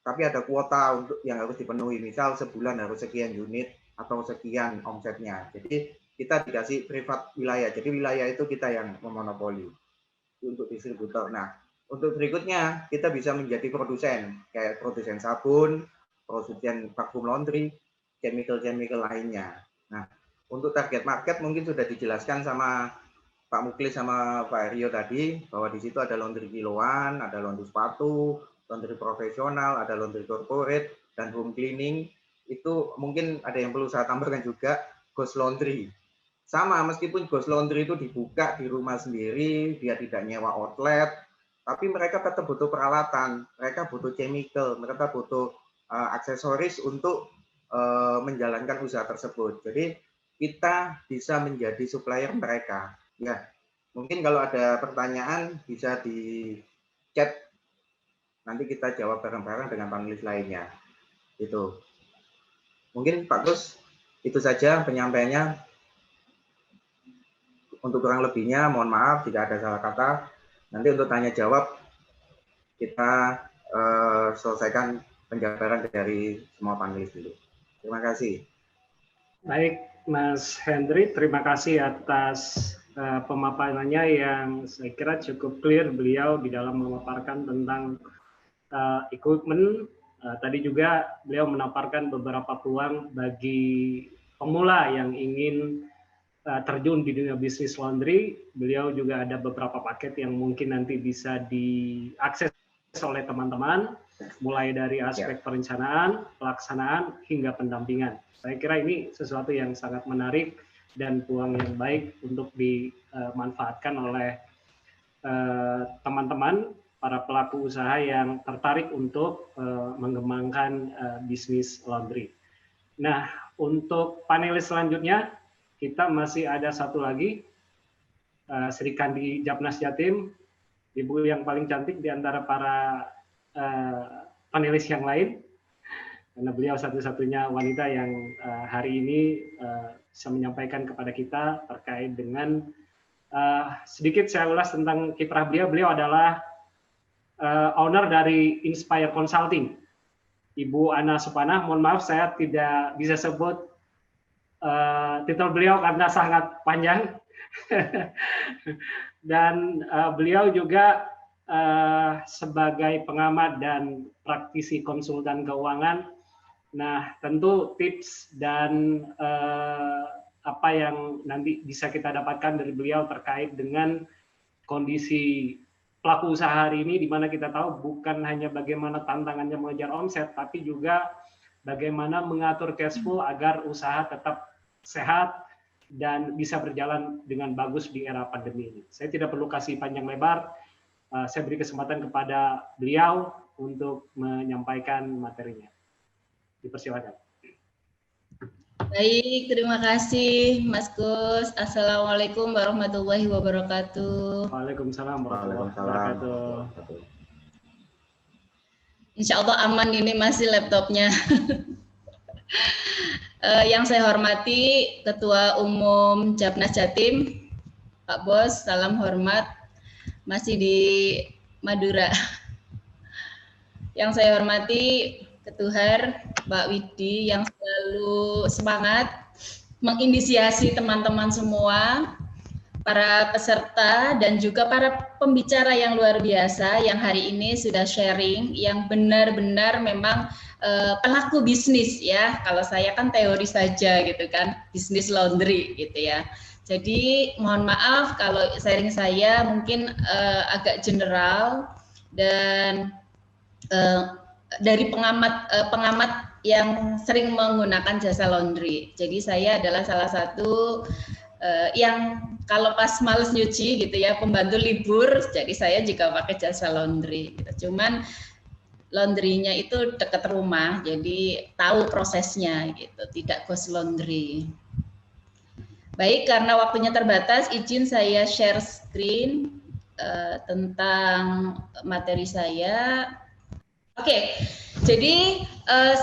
tapi ada kuota untuk yang harus dipenuhi, misal sebulan harus sekian unit atau sekian omsetnya. Jadi kita dikasih privat wilayah, jadi wilayah itu kita yang memonopoli untuk distributor. Nah, untuk berikutnya kita bisa menjadi produsen, kayak produsen sabun, produsen parfum laundry, chemical lainnya. Nah, untuk target market mungkin sudah dijelaskan sama Pak Muklis sama Pak Rio tadi, bahwa di situ ada laundry kiloan, ada laundry sepatu, laundry profesional, ada laundry corporate, dan home cleaning. Itu mungkin ada yang perlu saya tambahkan juga, ghost laundry. Sama, meskipun ghost laundry itu dibuka di rumah sendiri, dia tidak nyewa outlet, tapi mereka tetap butuh peralatan, mereka butuh chemical, mereka butuh aksesoris untuk menjalankan usaha tersebut. Jadi kita bisa menjadi supplier mereka. Ya, mungkin kalau ada pertanyaan bisa di chat, nanti kita jawab bareng-bareng dengan panelis lainnya. Itu. Mungkin Pak Gus, itu saja penyampaiannya. Untuk kurang lebihnya, mohon maaf jika ada salah kata. Nanti untuk tanya jawab, kita selesaikan penjabaran dari semua panelis dulu. Terima kasih.
Baik, Mas Hendry, terima kasih atas pemaparannya yang saya kira cukup clear beliau di dalam memaparkan tentang equipment. Tadi juga beliau menaparkan beberapa peluang bagi pemula yang ingin terjun di dunia bisnis laundry. Beliau juga ada beberapa paket yang mungkin nanti bisa diakses oleh teman-teman, mulai dari aspek perencanaan, pelaksanaan, hingga pendampingan. Saya kira ini sesuatu yang sangat menarik dan peluang yang baik untuk dimanfaatkan oleh teman-teman, para pelaku usaha yang tertarik untuk mengembangkan bisnis laundry. Nah, untuk panelis selanjutnya kita masih ada satu lagi, Sri Kandi Japnas Jatim, ibu yang paling cantik di antara para panelis yang lain, karena beliau satu-satunya wanita yang hari ini bisa menyampaikan kepada kita terkait dengan sedikit saya ulas tentang kiprah beliau. Beliau adalah owner dari Inspire Consulting. Ibu Ana Supanah, mohon maaf saya tidak bisa sebut titel beliau karena sangat panjang. Dan beliau juga sebagai pengamat dan praktisi konsultan keuangan. Nah, tentu tips dan apa yang nanti bisa kita dapatkan dari beliau terkait dengan kondisi pelaku usaha hari ini, di mana kita tahu bukan hanya bagaimana tantangannya mengejar omset, tapi juga bagaimana mengatur cash flow agar usaha tetap sehat dan bisa berjalan dengan bagus di era pandemi ini. Saya tidak perlu kasih panjang lebar, saya beri kesempatan kepada beliau untuk menyampaikan materinya. Dipersilakan.
Baik, terima kasih Mas Gus. Assalamualaikum warahmatullahi wabarakatuh.
Waalaikumsalam warahmatullahi wabarakatuh.
Insya Allah aman ini masih laptopnya. Yang saya hormati Ketua Umum Japnas Jatim, Pak Bos, salam hormat. Masih di Madura. Yang saya hormati Ketuhar, Mbak Widi yang selalu semangat menginisiasi teman-teman semua, para peserta dan juga para pembicara yang luar biasa yang hari ini sudah sharing, yang benar-benar memang pelaku bisnis ya. Kalau saya kan teori saja gitu kan, bisnis laundry gitu ya. Jadi mohon maaf kalau sharing saya mungkin agak general dan dari pengamat yang sering menggunakan jasa laundry. Jadi saya adalah salah satu yang kalau pas males nyuci gitu ya, pembantu libur, jadi saya juga pakai jasa laundry gitu. Cuman laundrynya itu dekat rumah, jadi tahu prosesnya gitu, tidak ghost laundry. Baik, karena waktunya terbatas, izin saya share screen tentang materi saya. Oke, jadi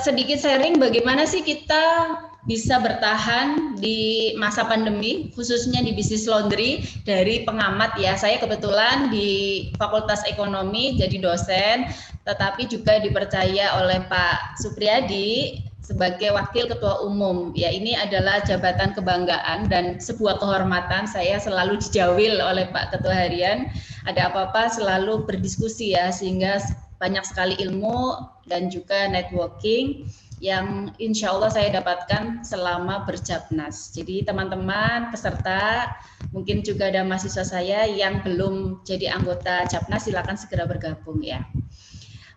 sedikit sharing bagaimana sih kita bisa bertahan di masa pandemi, khususnya di bisnis laundry dari pengamat ya. Saya kebetulan di Fakultas Ekonomi jadi dosen, tetapi juga dipercaya oleh Pak Supriyadi sebagai Wakil Ketua Umum. Ya, ini adalah jabatan kebanggaan dan sebuah kehormatan. Saya selalu dijawil oleh Pak Ketua Harian. Ada apa-apa selalu berdiskusi ya, sehingga banyak sekali ilmu dan juga networking yang insya Allah saya dapatkan selama berjapnas. Jadi teman-teman peserta, mungkin juga ada mahasiswa saya yang belum jadi anggota Japnas, silakan segera bergabung ya.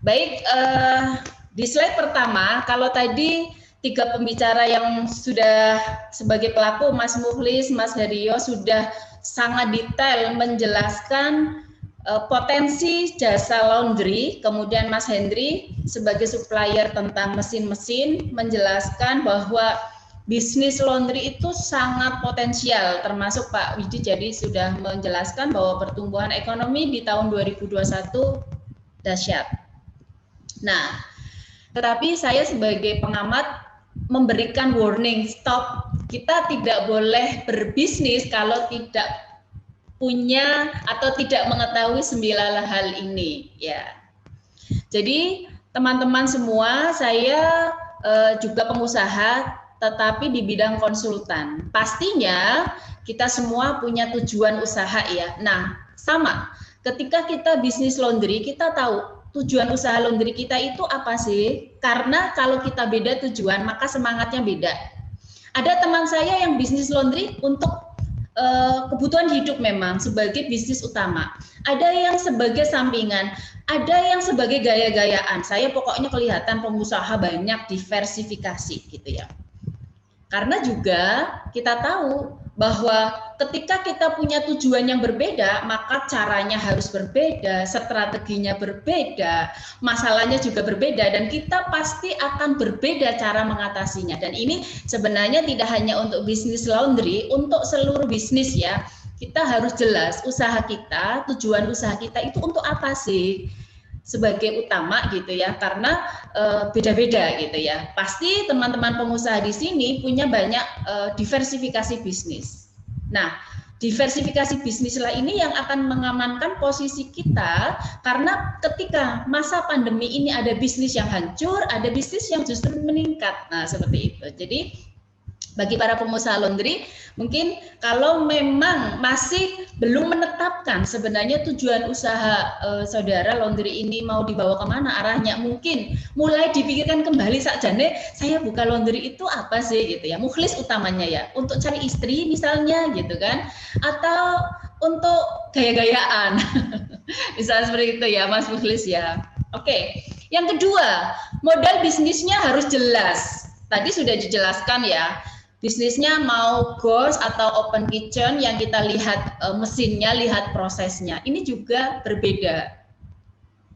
Baik, di slide pertama, kalau tadi 3 pembicara yang sudah sebagai pelaku, Mas Mukhlis, Mas Haryo sudah sangat detail menjelaskan potensi jasa laundry, kemudian Mas Hendri sebagai supplier tentang mesin-mesin menjelaskan bahwa bisnis laundry itu sangat potensial, termasuk Pak Widi jadi sudah menjelaskan bahwa pertumbuhan ekonomi di tahun 2021 dahsyat. Nah, tetapi saya sebagai pengamat memberikan warning, stop, kita tidak boleh berbisnis kalau tidak punya atau tidak mengetahui 9 hal ini ya. Jadi teman-teman semua, saya juga pengusaha tetapi di bidang konsultan. Pastinya kita semua punya tujuan usaha ya. Nah, sama. Ketika kita bisnis laundry, kita tahu tujuan usaha laundry kita itu apa sih? Karena kalau kita beda tujuan, maka semangatnya beda. Ada teman saya yang bisnis laundry untuk kebutuhan hidup memang sebagai bisnis utama. Ada yang sebagai sampingan, ada yang sebagai gaya-gayaan. Saya pokoknya kelihatan pengusaha banyak diversifikasi gitu ya. Karena juga kita tahu bahwa ketika kita punya tujuan yang berbeda, maka caranya harus berbeda, strateginya berbeda, masalahnya juga berbeda, dan kita pasti akan berbeda cara mengatasinya. Dan ini sebenarnya tidak hanya untuk bisnis laundry, untuk seluruh bisnis ya. Kita harus jelas usaha kita, tujuan usaha kita itu untuk apa sih sebagai utama gitu ya, karena beda-beda gitu ya. Pasti teman-teman pengusaha di sini punya banyak diversifikasi bisnis. Nah, diversifikasi bisnis lah ini yang akan mengamankan posisi kita, karena ketika masa pandemi ini ada bisnis yang hancur, ada bisnis yang justru meningkat. Nah, seperti itu. Jadi bagi para pengusaha laundry, mungkin kalau memang masih belum menetapkan sebenarnya tujuan usaha saudara laundry ini mau dibawa kemana arahnya, mungkin mulai dipikirkan kembali sakjane, saya buka laundry itu apa sih gitu ya, mukhlis utamanya ya, untuk cari istri misalnya gitu kan, atau untuk gaya-gayaan, misalnya seperti itu ya Mas Mukhlis ya. Oke, yang kedua, modal bisnisnya harus jelas. Tadi sudah dijelaskan ya. Bisnisnya mau ghost atau open kitchen yang kita lihat mesinnya, lihat prosesnya. Ini juga berbeda.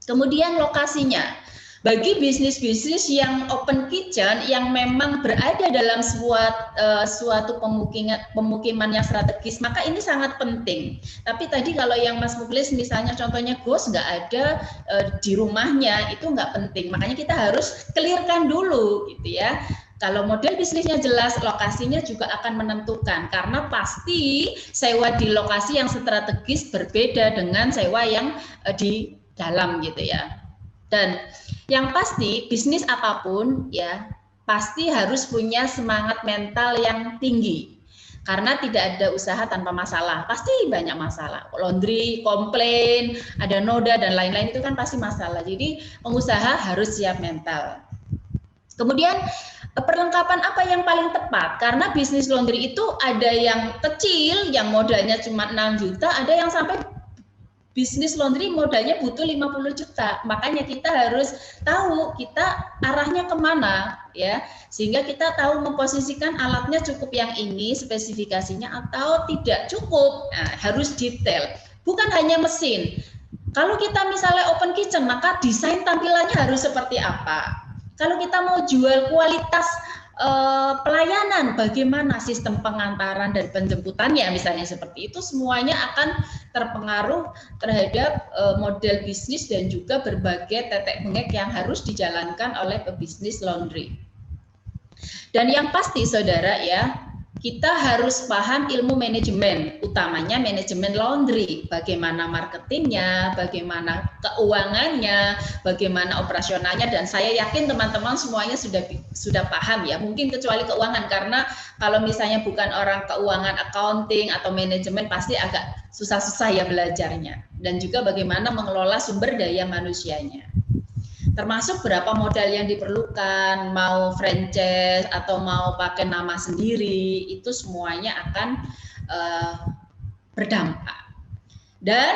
Kemudian lokasinya. Bagi bisnis-bisnis yang open kitchen yang memang berada dalam suatu pemukiman yang strategis, maka ini sangat penting. Tapi tadi kalau yang Mas Mukhlis misalnya contohnya ghost nggak ada di rumahnya, itu nggak penting. Makanya kita harus clearkan dulu gitu ya. Kalau model bisnisnya jelas, lokasinya juga akan menentukan, karena pasti sewa di lokasi yang strategis berbeda dengan sewa yang di dalam gitu ya. Dan yang pasti bisnis apapun ya pasti harus punya semangat mental yang tinggi, karena tidak ada usaha tanpa masalah, pasti banyak masalah. Laundry, komplain, ada noda dan lain-lain itu kan pasti masalah. Jadi pengusaha harus siap mental. Kemudian perlengkapan apa yang paling tepat? Karena bisnis laundry itu ada yang kecil, yang modalnya cuma 6 juta, ada yang sampai bisnis laundry modalnya butuh 50 juta. Makanya kita harus tahu kita arahnya kemana, ya, sehingga kita tahu memposisikan alatnya cukup yang ini, spesifikasinya atau tidak cukup. Nah, harus detail. Bukan hanya mesin. Kalau kita misalnya open kitchen, maka desain tampilannya harus seperti apa? Kalau kita mau jual kualitas pelayanan, bagaimana sistem pengantaran dan penjemputannya, misalnya seperti itu, semuanya akan terpengaruh terhadap model bisnis dan juga berbagai tetek bengek yang harus dijalankan oleh pebisnis laundry. Dan yang pasti saudara ya, kita harus paham ilmu manajemen, utamanya manajemen laundry, bagaimana marketingnya, bagaimana keuangannya, bagaimana operasionalnya, dan saya yakin teman-teman semuanya sudah paham ya, mungkin kecuali keuangan, karena kalau misalnya bukan orang keuangan, accounting atau manajemen pasti agak susah-susah ya belajarnya, dan juga bagaimana mengelola sumber daya manusianya. Termasuk berapa modal yang diperlukan, mau franchise atau mau pakai nama sendiri, itu semuanya akan berdampak. Dan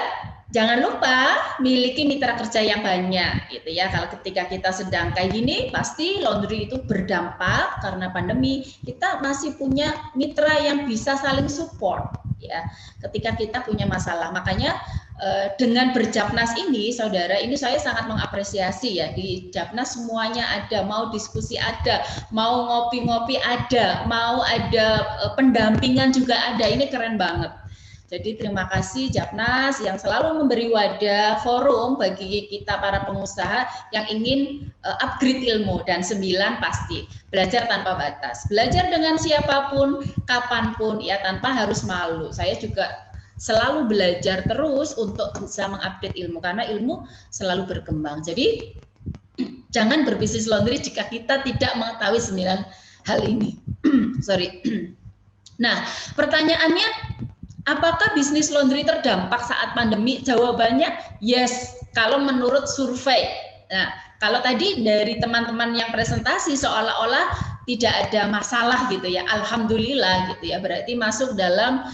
jangan lupa miliki mitra kerja yang banyak, gitu ya. Kalau ketika kita sedang kayak gini, pasti laundry itu berdampak karena pandemi. Kita masih punya mitra yang bisa saling support, ya. Ketika kita punya masalah, makanya dengan berjapnas ini, saudara, ini saya sangat mengapresiasi ya, di Japnas semuanya ada, mau diskusi ada, mau ngopi-ngopi ada, mau ada pendampingan juga ada, ini keren banget. Jadi terima kasih Japnas yang selalu memberi wadah, forum bagi kita para pengusaha yang ingin upgrade ilmu. Dan 9 pasti, belajar tanpa batas, belajar dengan siapapun, kapanpun, ya, tanpa harus malu. Saya juga selalu belajar terus untuk bisa mengupdate ilmu, karena ilmu selalu berkembang. Jadi jangan berbisnis laundry jika kita tidak mengetahui 9 hal ini. Sorry. Nah, pertanyaannya, apakah bisnis laundry terdampak saat pandemi? Jawabannya yes, kalau menurut survei. Nah, kalau tadi dari teman-teman yang presentasi seolah-olah tidak ada masalah gitu ya, alhamdulillah gitu ya, berarti masuk dalam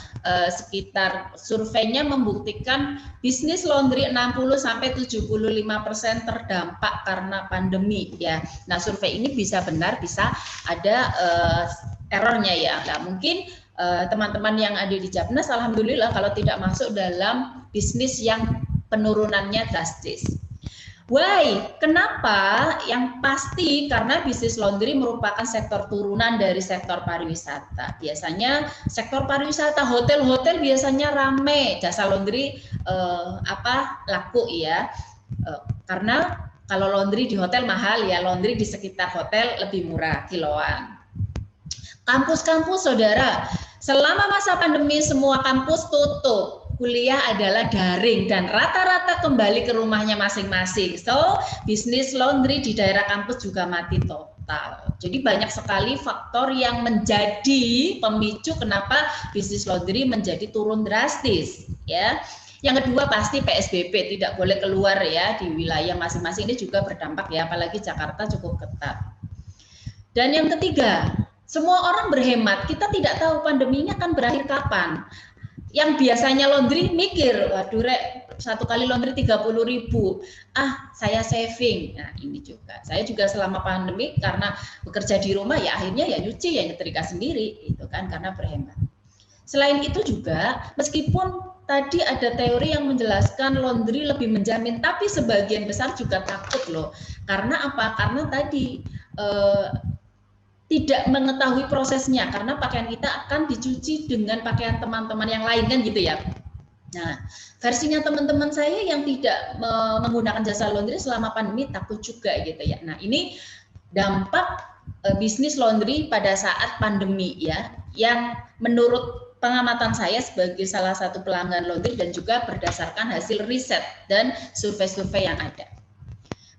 sekitar surveinya membuktikan bisnis laundry 60-75% terdampak karena pandemi ya. Nah, survei ini bisa benar, bisa ada errornya ya. Nah, mungkin teman-teman yang ada di Japnas, alhamdulillah kalau tidak masuk dalam bisnis yang penurunannya drastis. Why? Kenapa? Yang pasti karena bisnis laundry merupakan sektor turunan dari sektor pariwisata. Biasanya sektor pariwisata, hotel-hotel biasanya rame, jasa laundry laku ya. Karena kalau laundry di hotel mahal ya, laundry di sekitar hotel lebih murah kiloan. Kampus-kampus saudara, selama masa pandemi semua kampus tutup. Kuliah adalah daring dan rata-rata kembali ke rumahnya masing-masing. So, bisnis laundry di daerah kampus juga mati total. Jadi banyak sekali faktor yang menjadi pemicu kenapa bisnis laundry menjadi turun drastis, ya. Yang kedua pasti PSBB, tidak boleh keluar ya di wilayah masing-masing, ini juga berdampak ya, apalagi Jakarta cukup ketat. Dan yang ketiga, semua orang berhemat, kita tidak tahu pandeminya akan berakhir kapan. Yang biasanya laundry mikir, waduh rek, satu kali laundry 30.000, saya saving. Nah ini juga, saya juga selama pandemi karena bekerja di rumah ya akhirnya ya nyuci ya nyetrika sendiri, itu kan karena berhemat. Selain itu juga, meskipun tadi ada teori yang menjelaskan laundry lebih menjamin, tapi sebagian besar juga takut loh. Karena apa? Karena tadi tidak mengetahui prosesnya, karena pakaian kita akan dicuci dengan pakaian teman-teman yang lain kan gitu ya. Nah, versinya teman-teman saya yang tidak menggunakan jasa laundry selama pandemi takut juga gitu ya. Nah, ini dampak bisnis laundry pada saat pandemi ya, yang menurut pengamatan saya sebagai salah satu pelanggan laundry dan juga berdasarkan hasil riset dan survei-survei yang ada.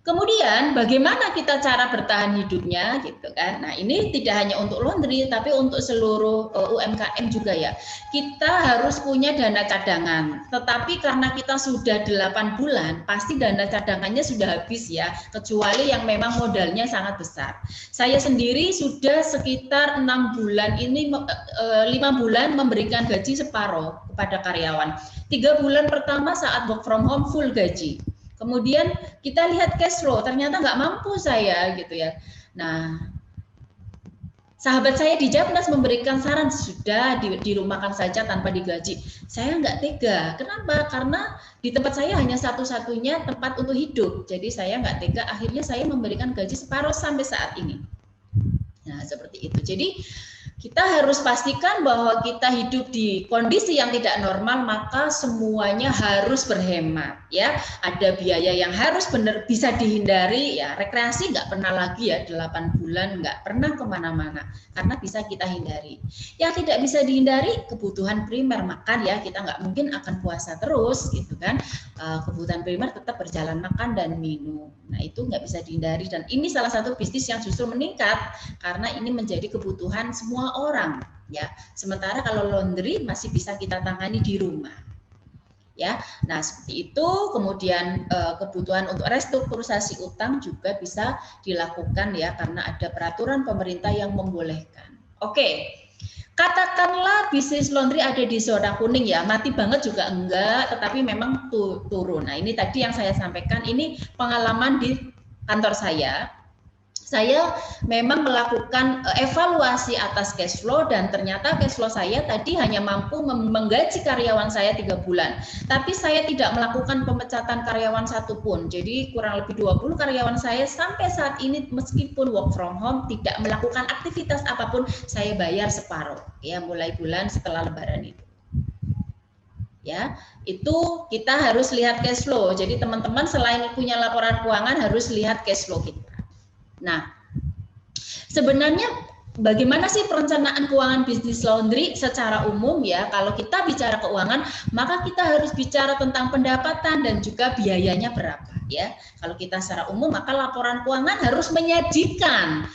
Kemudian bagaimana kita cara bertahan hidupnya gitu kan. Nah, ini tidak hanya untuk laundry tapi untuk seluruh UMKM juga ya. Kita harus punya dana cadangan. Tetapi karena kita sudah 8 bulan, pasti dana cadangannya sudah habis ya, kecuali yang memang modalnya sangat besar. Saya sendiri sudah sekitar 6 bulan ini 5 bulan memberikan gaji separuh kepada karyawan. 3 bulan pertama saat work from home full gaji. Kemudian kita lihat cash flow, ternyata nggak mampu saya gitu ya. Nah, sahabat saya di Japnas memberikan saran, sudah dirumahkan saja tanpa digaji. Saya nggak tega. Kenapa? Karena di tempat saya hanya satu-satunya tempat untuk hidup. Jadi saya nggak tega, akhirnya saya memberikan gaji separuh sampai saat ini. Nah, seperti itu. Jadi kita harus pastikan bahwa kita hidup di kondisi yang tidak normal, maka semuanya harus berhemat ya. Ada biaya yang harus benar bisa dihindari ya, rekreasi nggak pernah lagi ya 8 bulan nggak pernah kemana-mana karena bisa kita hindari. Yang tidak bisa dihindari kebutuhan primer, makan ya, kita nggak mungkin akan puasa terus gitu kan. Kebutuhan primer tetap berjalan, makan dan minum. Nah itu nggak bisa dihindari dan ini salah satu bisnis yang justru meningkat karena ini menjadi kebutuhan semua orang ya. Sementara kalau laundry masih bisa kita tangani di rumah. Ya. Nah, seperti itu. Kemudian kebutuhan untuk restrukturisasi utang juga bisa dilakukan ya karena ada peraturan pemerintah yang membolehkan. Oke. Katakanlah bisnis laundry ada di zona kuning ya, mati banget juga enggak, tetapi memang turun. Nah, ini tadi yang saya sampaikan, ini pengalaman di kantor saya. Saya memang melakukan evaluasi atas cash flow dan ternyata cash flow saya tadi hanya mampu menggaji karyawan saya 3 bulan. Tapi saya tidak melakukan pemecatan karyawan satupun. Jadi kurang lebih 20 karyawan saya sampai saat ini meskipun work from home tidak melakukan aktivitas apapun, saya bayar separuh ya mulai bulan setelah lebaran itu. Ya, itu kita harus lihat cash flow. Jadi teman-teman selain punya laporan keuangan harus lihat cash flow kita. Nah, sebenarnya bagaimana sih perencanaan keuangan bisnis laundry secara umum ya? Kalau kita bicara keuangan, maka kita harus bicara tentang pendapatan dan juga biayanya berapa ya. Kalau kita secara umum, maka laporan keuangan harus menyajikan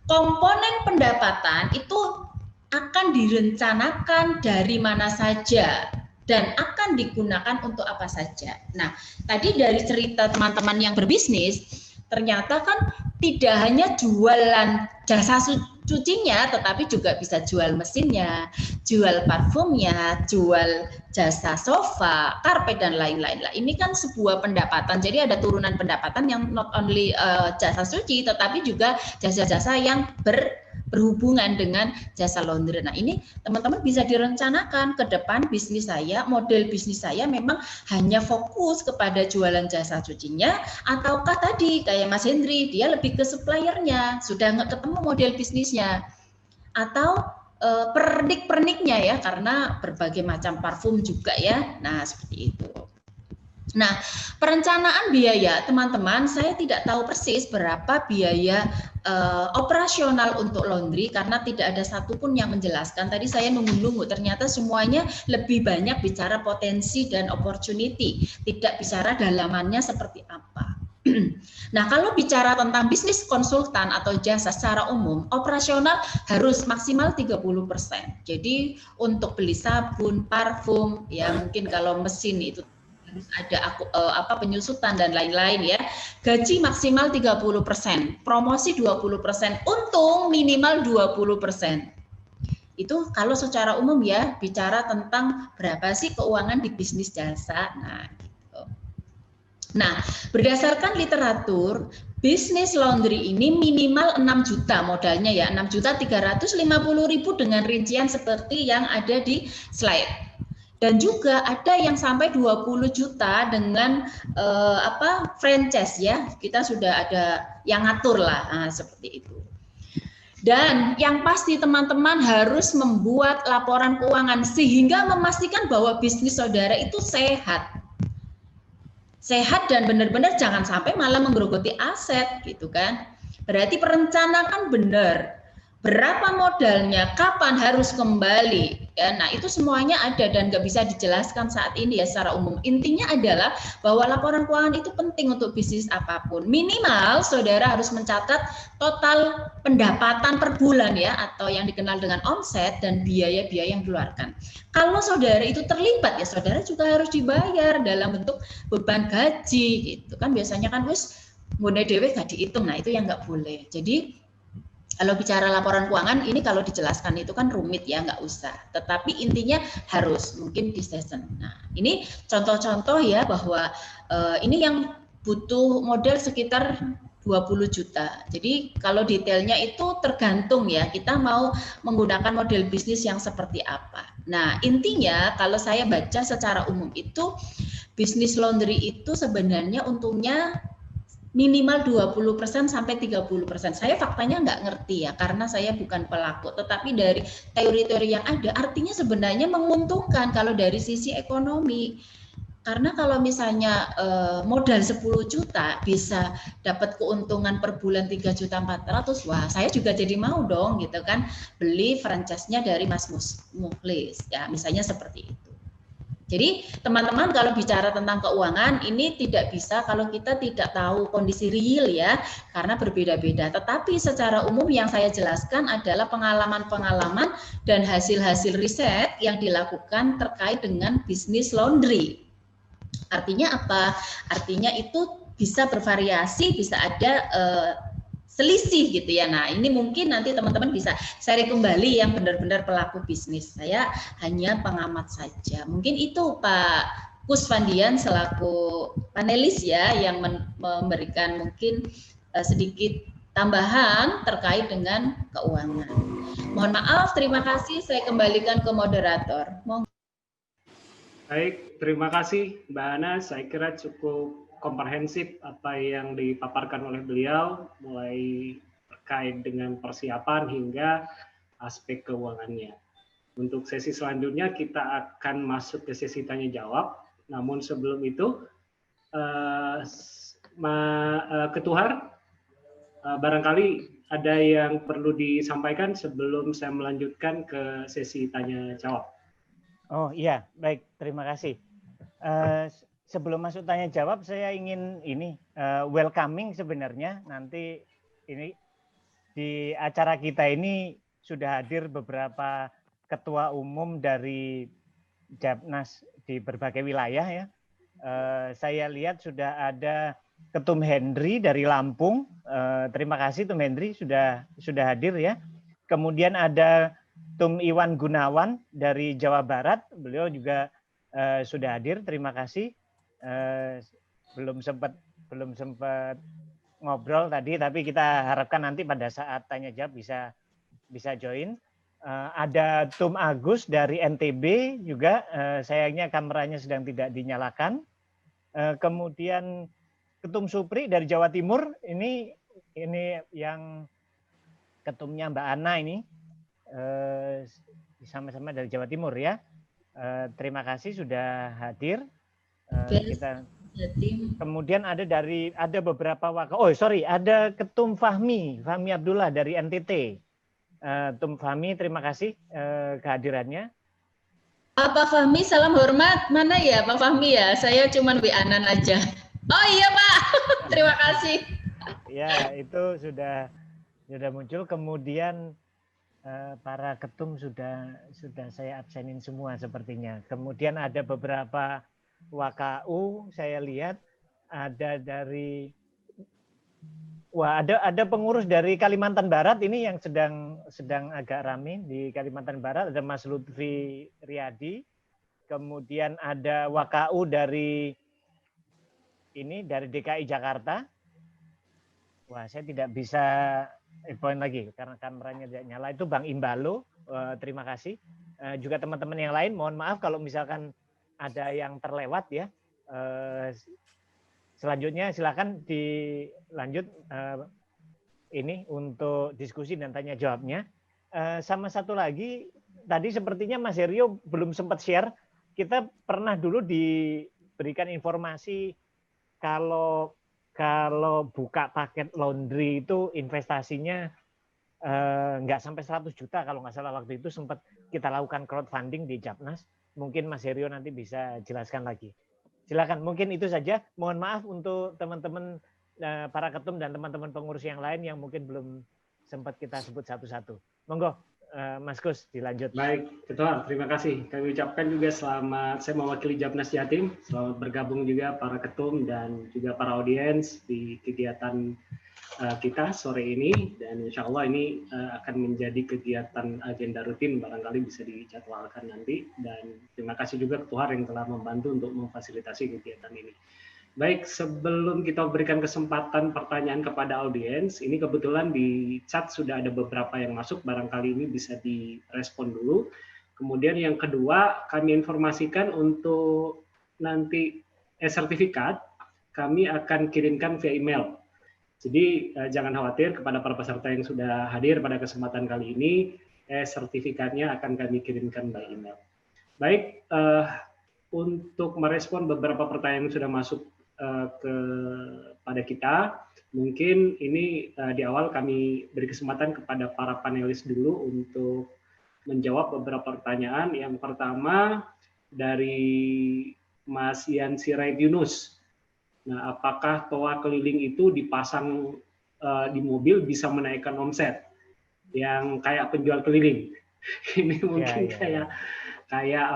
komponen pendapatan itu akan direncanakan dari mana saja dan akan digunakan untuk apa saja. Nah, tadi dari cerita teman-teman yang berbisnis, ternyata kan tidak hanya jualan jasa cucinya, tetapi juga bisa jual mesinnya, jual parfumnya, jual jasa sofa, karpet, dan lain-lain. Ini kan sebuah pendapatan, jadi ada turunan pendapatan yang not only jasa cuci, tetapi juga jasa-jasa yang berhubungan dengan jasa laundry. Nah, ini teman-teman bisa direncanakan ke depan bisnis saya, model bisnis saya memang hanya fokus kepada jualan jasa cucinya, ataukah tadi kayak Mas Hendri, dia lebih ke suppliernya, sudah nggak ketemu model bisnisnya, atau pernik-perniknya ya, karena berbagai macam parfum juga ya. Nah, seperti itu. Nah, perencanaan biaya, teman-teman, saya tidak tahu persis berapa biaya operasional untuk laundry karena tidak ada satupun yang menjelaskan. Tadi saya nunggu-nunggu, ternyata semuanya lebih banyak bicara potensi dan opportunity, tidak bicara dalamannya seperti apa. Nah, kalau bicara tentang bisnis konsultan atau jasa secara umum, operasional harus maksimal 30%. Jadi untuk beli sabun, parfum, ya mungkin kalau mesin itu harus ada penyusutan dan lain-lain ya. Gaji maksimal 30%, promosi 20%, untung minimal 20%. Itu kalau secara umum ya, bicara tentang berapa sih keuangan di bisnis jasa. Nah, gitu. Nah, berdasarkan literatur, bisnis laundry ini minimal 6 juta modalnya ya, 6.350.000 dengan rincian seperti yang ada di slide. Dan juga ada yang sampai 20 juta dengan franchise ya, kita sudah ada yang ngatur lah, nah, seperti itu. Dan yang pasti teman-teman harus membuat laporan keuangan sehingga memastikan bahwa bisnis saudara itu sehat. Sehat dan benar-benar jangan sampai malah menggerogoti aset gitu kan. Berarti perencanaan benar. Berapa modalnya, kapan harus kembali, ya, nah itu semuanya ada dan nggak bisa dijelaskan saat ini ya secara umum. Intinya adalah bahwa laporan keuangan itu penting untuk bisnis apapun. Minimal saudara harus mencatat total pendapatan per bulan ya, atau yang dikenal dengan omset dan biaya-biaya yang dikeluarkan. Kalau saudara itu terlibat ya saudara juga harus dibayar dalam bentuk beban gaji gitu kan, biasanya kan wis ngune dhewe gak dihitung, nah itu yang nggak boleh. Jadi kalau bicara laporan keuangan ini kalau dijelaskan itu kan rumit ya, nggak usah. Tetapi intinya harus mungkin di season. Nah, ini contoh-contoh ya bahwa ini yang butuh modal sekitar 20 juta. Jadi kalau detailnya itu tergantung ya, kita mau menggunakan model bisnis yang seperti apa. Nah, intinya kalau saya baca secara umum itu bisnis laundry itu sebenarnya untungnya minimal 20% sampai 30%. Saya faktanya nggak ngerti ya, karena saya bukan pelaku. Tetapi dari teori-teori yang ada, artinya sebenarnya menguntungkan kalau dari sisi ekonomi. Karena kalau misalnya modal 10 juta bisa dapat keuntungan per bulan 3.400.000, wah saya juga jadi mau dong gitu kan, beli franchise-nya dari Mas Mukhlis. Ya, misalnya seperti itu. Jadi teman-teman kalau bicara tentang keuangan ini tidak bisa kalau kita tidak tahu kondisi real ya, karena berbeda-beda. Tetapi secara umum yang saya jelaskan adalah pengalaman-pengalaman dan hasil-hasil riset yang dilakukan terkait dengan bisnis laundry. Artinya apa? Artinya itu bisa bervariasi, bisa ada selisih gitu ya. Nah, ini mungkin nanti teman-teman bisa share kembali yang benar-benar pelaku bisnis. Saya hanya pengamat saja. Mungkin itu Pak Kusvandian selaku panelis ya yang memberikan mungkin sedikit tambahan terkait dengan keuangan. Mohon maaf, terima kasih. Saya kembalikan ke moderator.
Baik, terima kasih Mbak Ana. Saya kira cukup komprehensif apa yang dipaparkan oleh beliau, mulai terkait dengan persiapan hingga aspek keuangannya. Untuk sesi selanjutnya kita akan masuk ke sesi tanya jawab. Namun sebelum itu, Ketuhar, barangkali ada yang perlu disampaikan sebelum saya melanjutkan ke sesi tanya jawab.
Oh iya, baik, terima kasih. Sebelum masuk tanya jawab, saya ingin ini welcoming sebenarnya nanti ini di acara kita ini sudah hadir beberapa ketua umum dari Japnas di berbagai wilayah ya. Saya lihat sudah ada Ketum Hendri dari Lampung. Terima kasih Tum Hendri sudah hadir ya. Kemudian ada Tum Iwan Gunawan dari Jawa Barat. Beliau juga sudah hadir. Terima kasih. Belum sempat ngobrol tadi, tapi kita harapkan nanti pada saat tanya jawab bisa bisa join. Ada Tum Agus dari NTB juga, sayangnya kameranya sedang tidak dinyalakan. Kemudian Ketum Supri dari Jawa Timur, ini yang ketumnya Mbak Ana ini, sama-sama dari Jawa Timur ya. Terima kasih sudah hadir. Kemudian ada beberapa ada Ketum Fahmi Abdullah dari NTT. Tum Fahmi, terima kasih kehadirannya.
Pak Fahmi, salam hormat. Mana ya Pak Fahmi ya? Saya cuma WA-an aja. Oh iya Pak, terima kasih.
Ya, itu sudah muncul. Kemudian para ketum sudah saya absenin semua sepertinya. Kemudian ada beberapa WKU, saya lihat ada dari ada pengurus dari Kalimantan Barat ini yang sedang agak ramai di Kalimantan Barat, ada Mas Lutfi Riyadi. Kemudian ada WKU dari DKI Jakarta. Wah, saya tidak bisa poin lagi karena kameranya tidak nyala. Itu Bang Imbalo, terima kasih. Juga teman-teman yang lain, mohon maaf kalau misalkan ada yang terlewat ya. Selanjutnya silakan dilanjut ini untuk diskusi dan tanya jawabnya. Sama satu lagi, tadi sepertinya Mas Herio belum sempat share. Kita pernah dulu diberikan informasi kalau buka paket laundry itu investasinya nggak sampai 100 juta kalau nggak salah, waktu itu sempat kita lakukan crowdfunding di Japnas. Mungkin Mas Herio nanti bisa jelaskan lagi. Silakan, mungkin itu saja. Mohon maaf untuk teman-teman para ketum dan teman-teman pengurus yang lain yang mungkin belum sempat kita sebut satu-satu. Monggo, Mas Gus, dilanjut.
Baik, Ketua, terima kasih. Kami ucapkan juga selamat, saya mewakili Japnas Jatim, selamat bergabung juga para ketum dan juga para audiens di kegiatan kita sore ini, dan insya Allah ini akan menjadi kegiatan agenda rutin, barangkali bisa dijadwalkan nanti, dan terima kasih juga Ketua yang telah membantu untuk memfasilitasi kegiatan ini. Baik, sebelum kita berikan kesempatan pertanyaan kepada audiens, ini kebetulan di chat sudah ada beberapa yang masuk, barangkali ini bisa direspon dulu. Kemudian yang kedua, kami informasikan untuk nanti sertifikat, kami akan kirimkan via email. Jadi jangan khawatir kepada para peserta yang sudah hadir pada kesempatan kali ini, sertifikatnya akan kami kirimkan by email. Baik, untuk merespon beberapa pertanyaan yang sudah masuk kepada kita, mungkin ini di awal kami beri kesempatan kepada para panelis dulu untuk menjawab beberapa pertanyaan. Yang pertama dari Mas Ian Sirait Yunus. Nah, apakah toa keliling itu dipasang di mobil bisa menaikkan omset yang kayak penjual keliling? Ini mungkin kayak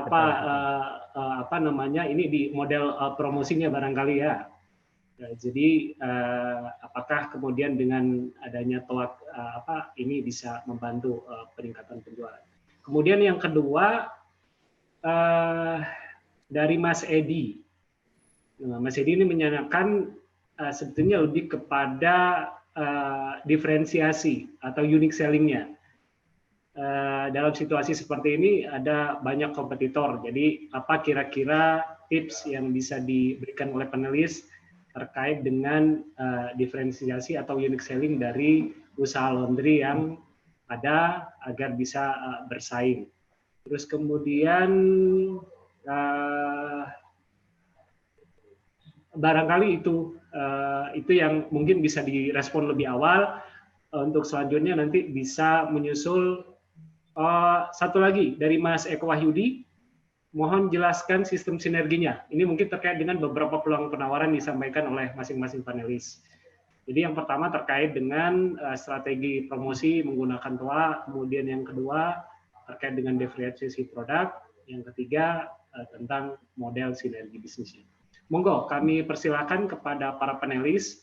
apa namanya, ini di model promosinya barangkali ya. Jadi apakah kemudian dengan adanya toa ini bisa membantu peningkatan penjualan? Kemudian yang kedua dari Mas Edi. Nah, Mas Edi ini menyanyikan sebetulnya lebih kepada diferensiasi atau unique selling-nya. Dalam situasi seperti ini ada banyak kompetitor. Jadi apa kira-kira tips yang bisa diberikan oleh panelis terkait dengan diferensiasi atau unique selling dari usaha laundry yang ada agar bisa bersaing. Terus kemudian barangkali itu yang mungkin bisa direspon lebih awal. Untuk selanjutnya nanti bisa menyusul satu lagi dari Mas Eko Wahyudi. Mohon jelaskan sistem sinerginya. Ini mungkin terkait dengan beberapa peluang penawaran disampaikan oleh masing-masing panelis. Jadi yang pertama terkait dengan strategi promosi menggunakan TOA, kemudian yang kedua terkait dengan diferensiasi produk, yang ketiga tentang model sinergi bisnisnya. Monggo, kami persilakan kepada para panelis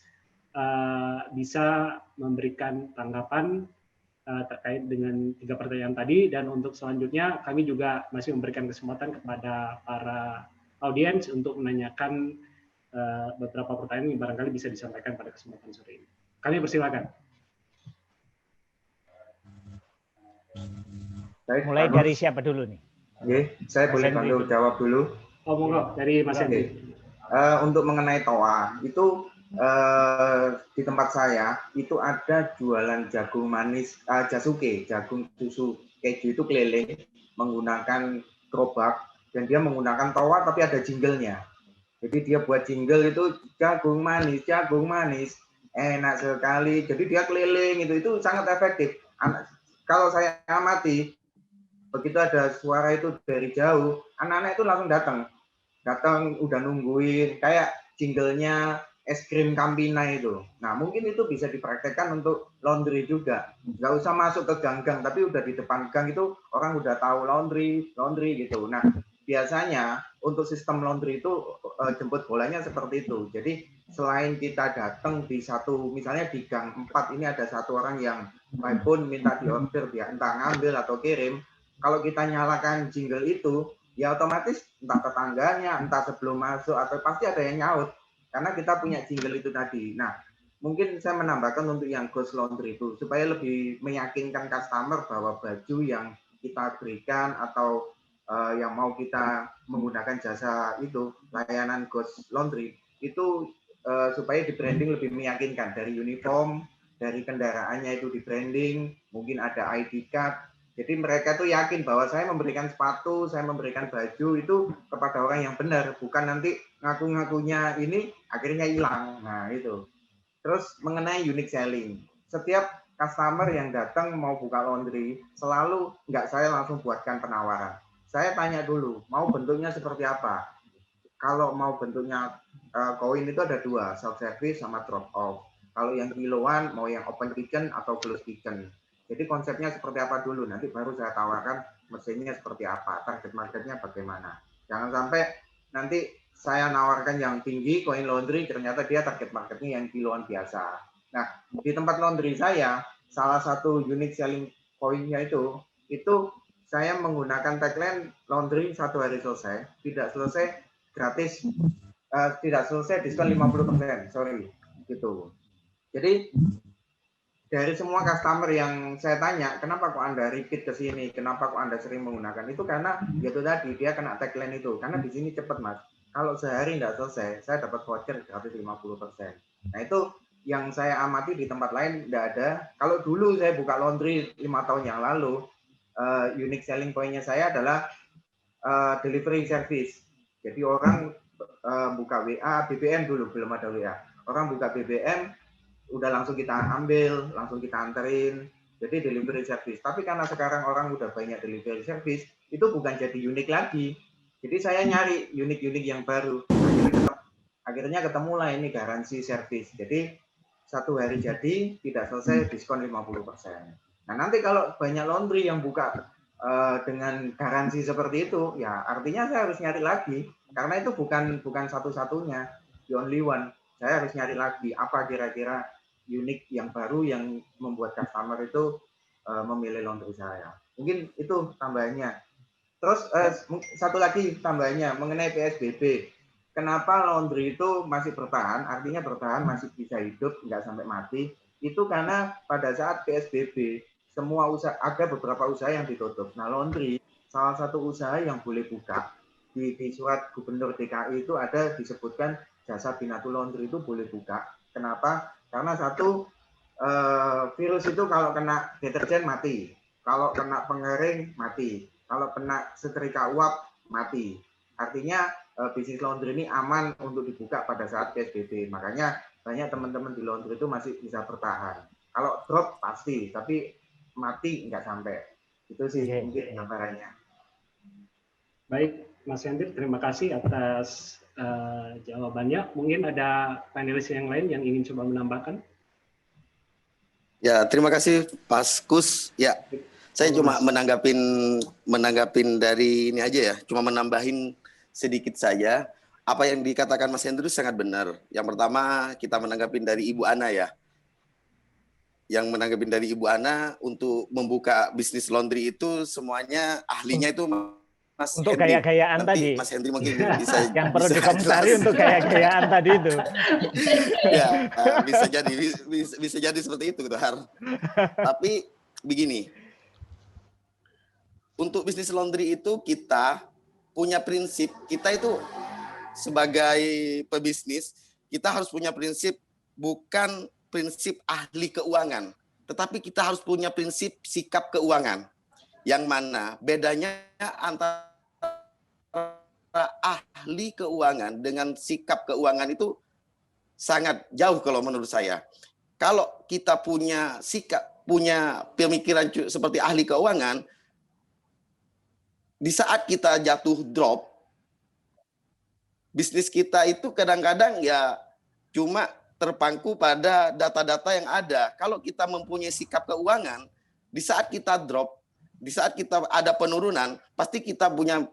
bisa memberikan tanggapan terkait dengan 3 pertanyaan tadi, dan untuk selanjutnya kami juga masih memberikan kesempatan kepada para audiens untuk menanyakan beberapa pertanyaan yang barangkali bisa disampaikan pada kesempatan sore ini. Kami persilakan.
Baik,
Mulai
Pak
dari
Bos.
siapa dulu nih?
Oke, saya
Mas
boleh
Hendri
bantu
dulu.
jawab dulu.
Oh, monggo dari Mas
Oke.
Hendri.
Untuk mengenai toa, itu di tempat saya itu ada jualan jagung manis, jasuke, jagung susu keju itu keliling menggunakan gerobak dan dia menggunakan toa tapi ada jinglenya. Jadi dia buat jingle itu jagung manis, enak sekali. Jadi dia keliling itu sangat efektif. Kalau saya amati, begitu ada suara itu dari jauh, anak-anak itu langsung datang udah nungguin kayak jinglenya es krim Campina itu. Nah mungkin itu bisa dipraktekkan untuk laundry juga. Nggak usah masuk ke gang-gang, tapi udah di depan gang itu orang udah tahu laundry gitu. Nah biasanya untuk sistem laundry itu jemput bolanya seperti itu. Jadi selain kita datang di satu, misalnya di gang 4 ini ada satu orang yang by phone minta diorder, dia entah ngambil atau kirim. Kalau kita nyalakan jingle itu, ya otomatis entah tetangganya, entah sebelum masuk, atau pasti ada yang nyaut. Karena kita punya jingle itu tadi. Nah, mungkin saya menambahkan untuk yang ghost laundry itu, supaya lebih meyakinkan customer bahwa baju yang kita berikan atau yang mau kita menggunakan jasa itu, layanan ghost laundry, itu supaya di branding lebih meyakinkan. Dari uniform, dari kendaraannya itu di branding, mungkin ada ID card. Jadi mereka tuh yakin bahwa saya memberikan sepatu, saya memberikan baju itu kepada orang yang benar, bukan nanti ngaku-ngakunya ini akhirnya hilang. Nah itu. Terus mengenai unique selling, setiap customer yang datang mau buka laundry selalu nggak saya langsung buatkan penawaran. Saya tanya dulu, mau bentuknya seperti apa? Kalau mau bentuknya koin itu ada dua, self service sama drop off. Kalau yang kiloan mau yang open kitchen atau closed kitchen. Jadi konsepnya seperti apa dulu, nanti baru saya tawarkan mesinnya seperti apa, target marketnya bagaimana. Jangan sampai nanti saya nawarkan yang tinggi, koin laundry, ternyata dia target marketnya yang kiloan biasa. Nah, di tempat laundry saya, salah satu unique selling point-nya itu saya menggunakan tagline laundry 1 hari selesai, tidak selesai gratis, tidak selesai diskon 50%, sorry, gitu. Jadi dari semua customer yang saya tanya, kenapa kok Anda repeat ke sini, kenapa kok Anda sering menggunakan itu, karena itu tadi dia kena tagline itu, karena di sini cepat Mas. Kalau sehari nggak selesai, saya dapat voucher gratis 50%. Nah itu yang saya amati di tempat lain nggak ada. Kalau dulu saya buka laundry 5 tahun yang lalu, unique selling point-nya saya adalah delivery service. Jadi orang buka WA, BBM dulu belum ada WA. Orang buka BBM, udah langsung kita ambil, langsung kita anterin. Jadi delivery service. Tapi karena sekarang orang udah banyak delivery service, itu bukan jadi unik lagi. Jadi saya nyari unik-unik yang baru. Akhirnya ketemulah ini garansi service. Jadi 1 hari jadi, tidak selesai diskon 50%. Nah nanti kalau banyak laundry yang buka dengan garansi seperti itu, ya artinya saya harus nyari lagi. Karena itu bukan satu-satunya, the only one. Saya harus nyari lagi apa kira-kira unik yang baru yang membuat customer itu memilih laundry saya. Mungkin itu tambahannya. Terus satu lagi tambahannya mengenai PSBB. Kenapa laundry itu masih bertahan? Artinya bertahan, masih bisa hidup, nggak sampai mati. Itu karena pada saat PSBB semua usaha, ada beberapa usaha yang ditutup. Nah laundry salah satu usaha yang boleh buka. Di surat Gubernur DKI itu ada disebutkan jasa Binatu Laundry itu boleh buka. Kenapa? Karena satu, virus itu kalau kena deterjen mati, kalau kena pengering mati, kalau kena setrika uap mati. Artinya bisnis laundry ini aman untuk dibuka pada saat PSBB. Makanya banyak teman-teman di laundry itu masih bisa bertahan. Kalau drop pasti, tapi mati nggak sampai. Itu sih mungkin gambarannya.
Baik, Mas Hendri, terima kasih atas jawabannya. Mungkin ada panelis yang lain yang ingin coba menambahkan?
Ya, terima kasih Pak Kus. Ya, saya cuma menanggapin dari ini aja ya, cuma menambahin sedikit saja. Apa yang dikatakan Mas Hendri sangat benar. Yang pertama kita menanggapin dari Ibu Ana ya. Yang menanggapin dari Ibu Ana untuk membuka bisnis laundry itu semuanya ahlinya itu Mas
untuk
Hendri.
gaya-gayaan tadi.
Mas Hendri mungkin bisa
yang perlu dikomentari untuk gaya-gayaan tadi itu.
Ya, bisa jadi seperti itu, Har. Tapi begini, untuk bisnis laundry itu kita punya prinsip, kita itu sebagai pebisnis, kita harus punya prinsip bukan prinsip ahli keuangan, tetapi kita harus punya prinsip sikap keuangan. Yang mana bedanya antara ahli keuangan dengan sikap keuangan itu sangat jauh kalau menurut saya. Kalau kita punya sikap, punya pemikiran seperti ahli keuangan, di saat kita jatuh drop, bisnis kita itu kadang-kadang ya cuma terpangku pada data-data yang ada. Kalau kita mempunyai sikap keuangan, di saat kita drop, di saat kita ada penurunan, pasti kita punya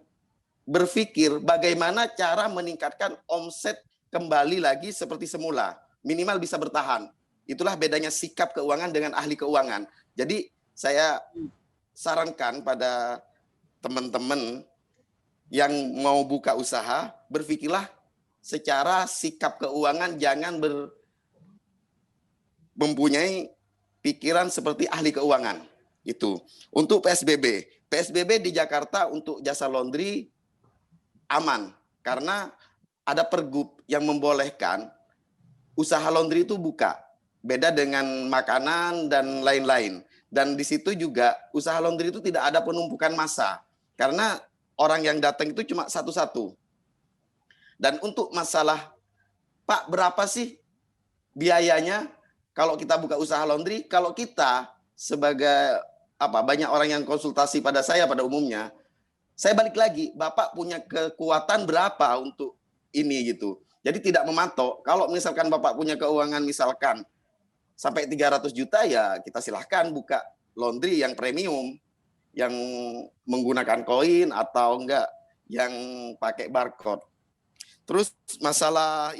berpikir bagaimana cara meningkatkan omset kembali lagi seperti semula. Minimal bisa bertahan. Itulah bedanya sikap keuangan dengan ahli keuangan. Jadi saya sarankan pada teman-teman yang mau buka usaha, berpikirlah secara sikap keuangan, jangan mempunyai pikiran seperti ahli keuangan. Itu. Untuk PSBB. PSBB di Jakarta untuk jasa laundry aman. Karena ada pergub yang membolehkan usaha laundry itu buka. Beda dengan makanan dan lain-lain. Dan di situ juga usaha laundry itu tidak ada penumpukan massa. Karena orang yang datang itu cuma satu-satu. Dan untuk masalah, Pak, berapa sih biayanya kalau kita buka usaha laundry? Kalau kita sebagai banyak orang yang konsultasi pada saya pada umumnya, saya balik lagi, Bapak punya kekuatan berapa untuk ini gitu. Jadi tidak mematok. Kalau misalkan Bapak punya keuangan misalkan sampai 300 juta ya kita silahkan buka laundry yang premium, yang menggunakan koin atau enggak yang pakai barcode. Terus masalah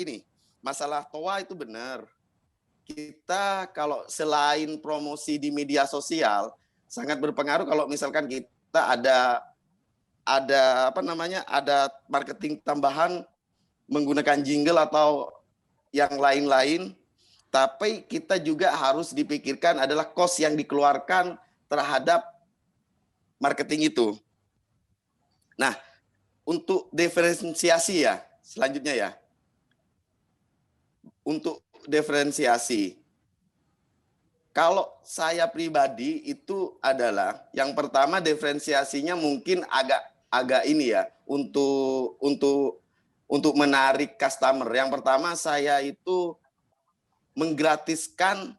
toa itu benar. Kita kalau selain promosi di media sosial sangat berpengaruh kalau misalkan kita ada marketing tambahan menggunakan jingle atau yang lain-lain. Tapi kita juga harus dipikirkan adalah cost yang dikeluarkan terhadap marketing itu. Nah, untuk diferensiasi ya, selanjutnya ya. Untuk diferensiasi. Kalau saya pribadi itu adalah yang pertama diferensiasinya mungkin agak ini ya untuk menarik customer. Yang pertama saya itu menggratiskan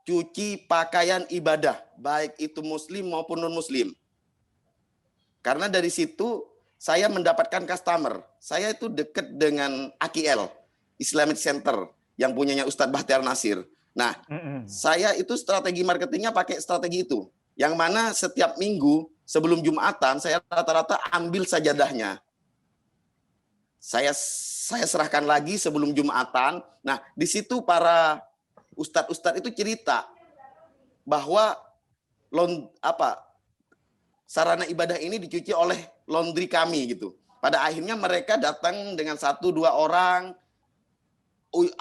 cuci pakaian ibadah, baik itu muslim maupun non-muslim. Karena dari situ saya mendapatkan customer. Saya itu dekat dengan AKL, Islamic Center, yang punyanya Ustadz Bahtiar Nasir. Nah, saya itu strategi marketingnya pakai strategi itu. Yang mana setiap minggu sebelum Jumatan, saya rata-rata ambil sajadahnya. Saya serahkan lagi sebelum Jumatan. Nah, di situ para ustadz-ustadz itu cerita bahwa sarana ibadah ini dicuci oleh laundry kami gitu. Pada akhirnya mereka datang dengan 1-2 orang.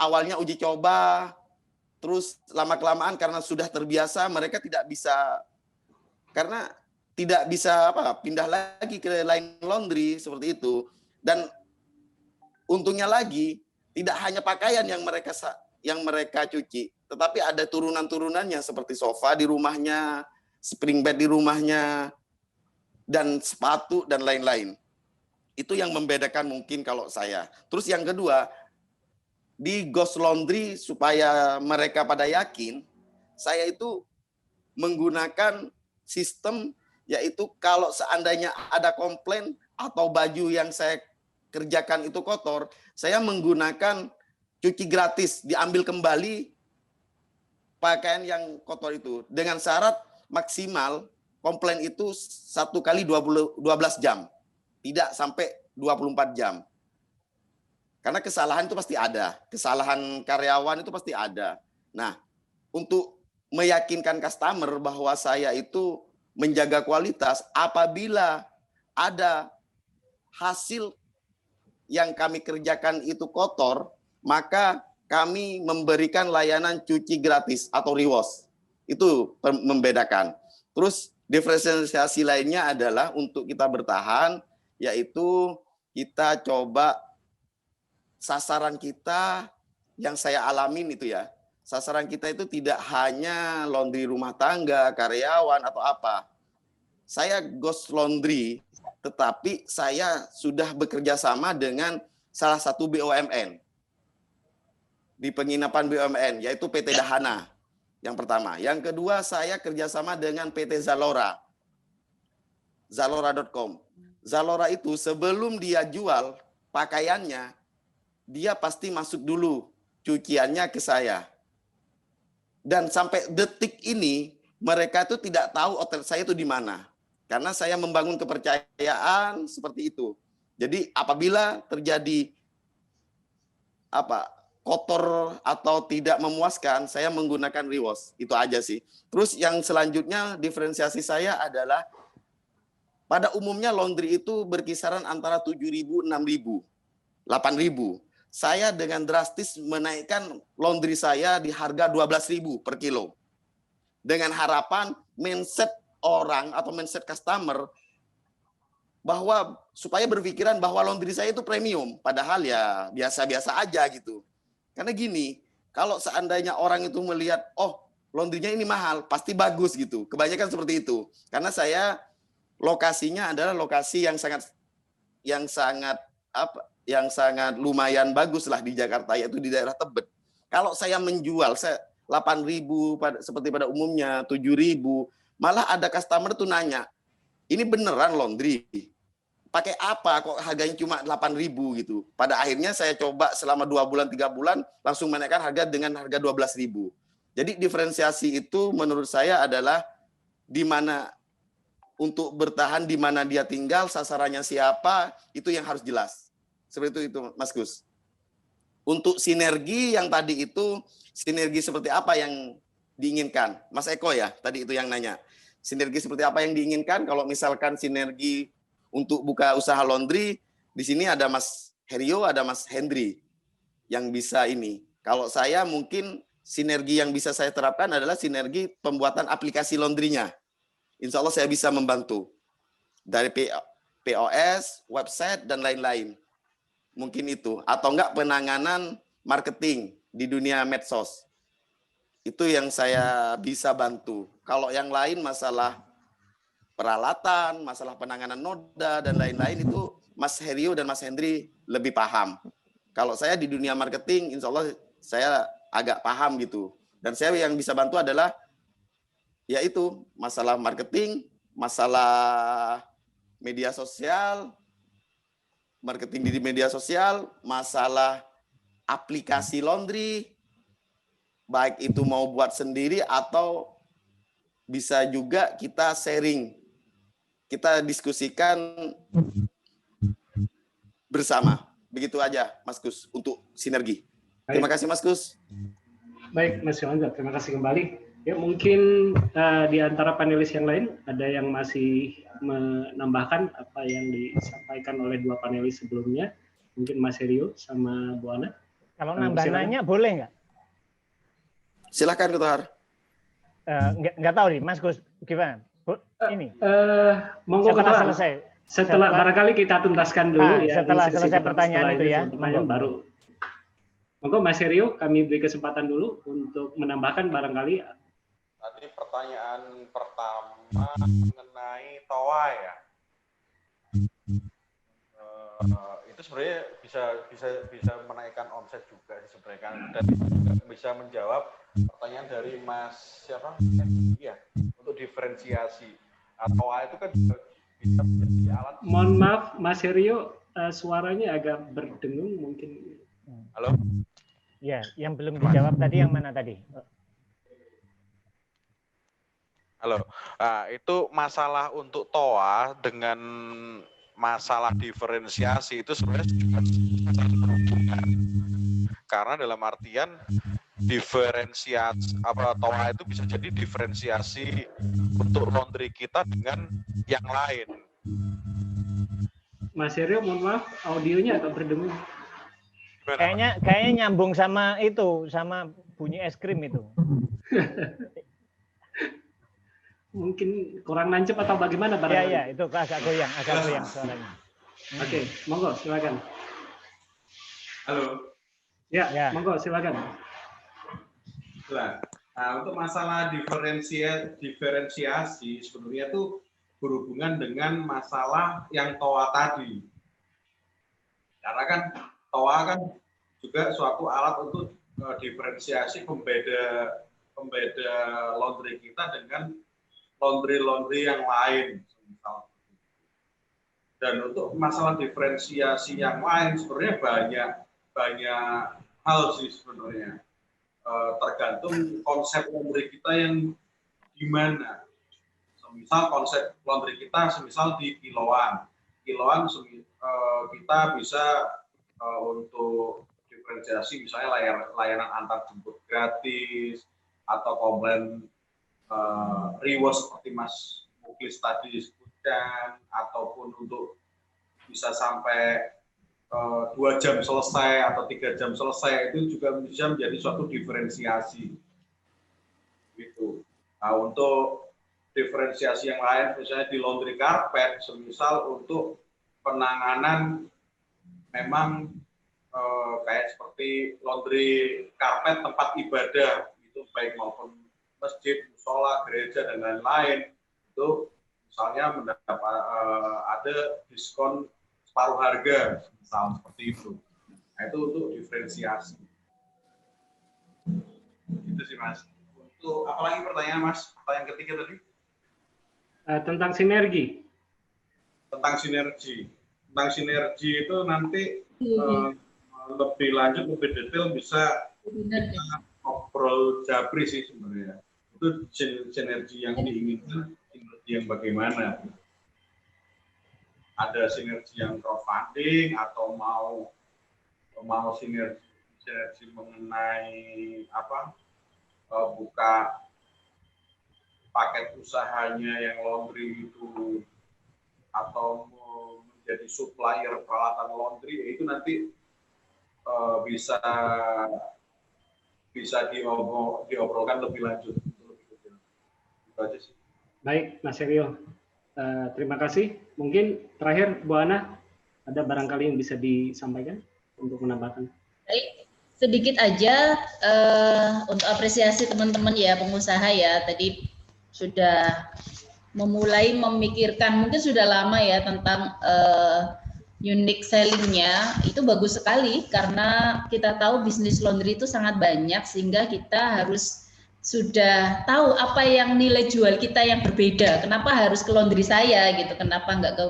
Awalnya uji coba, terus lama-kelamaan karena sudah terbiasa mereka tidak bisa pindah lagi ke lain laundry seperti itu. Dan untungnya lagi tidak hanya pakaian yang mereka cuci, tetapi ada turunan-turunannya seperti sofa di rumahnya, spring bed di rumahnya, dan sepatu dan lain-lain. Itu yang membedakan mungkin kalau saya. Terus yang kedua, di Ghost Laundry supaya mereka pada yakin, saya itu menggunakan sistem yaitu kalau seandainya ada komplain atau baju yang saya kerjakan itu kotor, saya menggunakan cuci gratis, diambil kembali pakaian yang kotor itu dengan syarat maksimal komplain itu 1 kali 12 jam, tidak sampai 24 jam. Karena kesalahan itu pasti ada, kesalahan karyawan itu pasti ada. Nah, untuk meyakinkan customer bahwa saya itu menjaga kualitas, apabila ada hasil yang kami kerjakan itu kotor, maka kami memberikan layanan cuci gratis atau rewash. Itu membedakan. Terus Diferensiasi lainnya adalah untuk kita bertahan, yaitu kita coba sasaran kita yang saya alamin itu ya. Sasaran kita itu tidak hanya laundry rumah tangga, karyawan atau apa. Saya Ghost Laundry, tetapi saya sudah bekerja sama dengan salah satu BUMN. Di penginapan BUMN, yaitu PT Dahana. Yang pertama. Yang kedua, saya kerjasama dengan PT Zalora. Zalora.com. Zalora itu sebelum dia jual pakaiannya, dia pasti masuk dulu cuciannya ke saya. Dan sampai detik ini, mereka itu tidak tahu outlet saya itu di mana. Karena saya membangun kepercayaan seperti itu. Jadi apabila terjadi kotor atau tidak memuaskan, saya menggunakan rewash. Itu aja sih. Terus yang selanjutnya diferensiasi saya adalah pada umumnya laundry itu berkisaran antara 7.000, 6.000, 8.000. Saya dengan drastis menaikkan laundry saya di harga 12.000 per kilo. Dengan harapan mindset orang atau mindset customer bahwa supaya berpikiran bahwa laundry saya itu premium, padahal ya biasa-biasa aja gitu. Karena gini, kalau seandainya orang itu melihat, oh laundrynya ini mahal, pasti bagus gitu. Kebanyakan seperti itu. Karena saya lokasinya adalah lokasi yang sangat lumayan bagus lah di Jakarta, yaitu di daerah Tebet. Kalau saya menjual 8.000 seperti pada umumnya, 7.000, malah ada customer tuh nanya, ini beneran laundry? Pakai apa kok harganya cuma 8.000 gitu. Pada akhirnya saya coba selama 2 bulan, 3 bulan, langsung menaikkan harga dengan harga 12.000. Jadi diferensiasi itu menurut saya adalah di mana untuk bertahan, di mana dia tinggal, sasarannya siapa, itu yang harus jelas. Seperti itu Mas Gus. Untuk sinergi yang tadi itu, sinergi seperti apa yang diinginkan? Mas Eko ya, tadi itu yang nanya. Sinergi seperti apa yang diinginkan? Kalau misalkan sinergi untuk buka usaha laundry, di sini ada Mas Herio, ada Mas Hendri yang bisa ini. Kalau saya mungkin sinergi yang bisa saya terapkan adalah sinergi pembuatan aplikasi laundry-nya. Insya Allah saya bisa membantu. Dari POS, website, dan lain-lain. Mungkin itu. Atau enggak penanganan marketing di dunia medsos. Itu yang saya bisa bantu. Kalau yang lain masalah peralatan, masalah penanganan noda, dan lain-lain itu Mas Herio dan Mas Hendri lebih paham. Kalau saya di dunia marketing, insya Allah saya agak paham gitu. Dan saya yang bisa bantu adalah yaitu masalah marketing, masalah media sosial, marketing di media sosial, masalah aplikasi laundry, baik itu mau buat sendiri atau bisa juga kita sharing, kita diskusikan bersama. Begitu aja Mas Gus untuk sinergi. Terima kasih Mas Gus.
Baik Mas Yohanza, terima kasih kembali. Ya mungkin di antara panelis yang lain ada yang masih menambahkan apa yang disampaikan oleh dua panelis sebelumnya. Mungkin Mas Herio sama Bu Ana.
Kalau nambah-nanya boleh nggak?
Silakan Ketua.
Nggak tahu nih, Mas Gus, gimana? Ini.
Monggo
setelah selesai.
Setelah barangkali kita tuntaskan dulu ya.
Setelah selesai pertanyaan itu ya.
Baru. Monggo Mas Herio, kami beri kesempatan dulu untuk menambahkan barangkali.
Tadi pertanyaan pertama mengenai TOA ya. Itu sebenarnya bisa menaikkan omset juga sebenarnya, dan juga bisa menjawab pertanyaan dari Mas siapa? Iya, untuk diferensiasi. TOA itu kan juga bisa menjadi alat.
Mohon maaf Mas Herio, suaranya agak berdengung mungkin.
Halo?
Ya, yang belum dijawab tadi yang mana tadi?
Halo, itu masalah untuk TOA dengan masalah diferensiasi itu sebenarnya juga sangat berhubungan. Karena dalam artian diferensiasi TOA itu bisa jadi diferensiasi untuk laundry kita dengan yang lain.
Mas Herio, mohon maaf, audionya agak berdengung.
Kayaknya nyambung sama itu, sama bunyi es krim itu.
mungkin kurang nancep atau bagaimana
Iya,
barangkali?
iya, itu agak goyang suaranya.
Oke, monggo silakan.
Halo.
Ya,
Ya.
monggo silakan.
Nah, untuk masalah diferensiasi sebenarnya itu berhubungan dengan masalah yang TOA tadi. Karena kan TOA kan juga suatu alat untuk diferensiasi pembeda laundry kita dengan laundry yang lain. Dan untuk masalah diferensiasi yang lain sebenarnya banyak hal sih sebenarnya. Tergantung konsep laundry kita yang gimana. Semisal konsep laundry kita semisal di kiloan kita bisa untuk diferensiasi misalnya layanan antar jemput gratis atau komplain rewash seperti Mas Muklis tadi disebutkan, ataupun untuk bisa sampai 2 jam selesai atau 3 jam selesai, itu juga bisa menjadi suatu diferensiasi. Gitu. Nah, untuk diferensiasi yang lain, misalnya di laundry karpet, semisal untuk penanganan memang kayak seperti laundry karpet tempat ibadah, itu baik maupun masjid, musola, gereja, dan lain-lain, itu misalnya mendapat ada diskon separuh harga, misal seperti itu. Nah, itu untuk diferensiasi. Itu sih, Mas. Untuk apalagi pertanyaan, Mas? Pertanyaan ketiga tadi?
Tentang sinergi.
Tentang sinergi. Tentang sinergi itu nanti lebih lanjut, lebih detail bisa kita ngobrol Japri sih sebenarnya. Itu sinergi yang diinginkan, sinergi yang bagaimana. Ada sinergi yang crowdfunding atau mau sinergi mengenai apa, buka paket usahanya yang laundry itu, atau menjadi supplier peralatan laundry, itu nanti bisa diobrolkan lebih lanjut. Itu aja sih.
Baik, Mas Seryo. Terima kasih. Mungkin terakhir, Bu Ana, ada barangkali yang bisa disampaikan untuk menambahkan?
Baik, sedikit aja untuk apresiasi teman-teman ya, pengusaha ya, tadi sudah memulai memikirkan, mungkin sudah lama ya, tentang unique selling-nya. Itu bagus sekali karena kita tahu bisnis laundry itu sangat banyak, sehingga kita harus sudah tahu apa yang nilai jual kita yang berbeda. Kenapa harus ke laundry saya gitu? Kenapa nggak ke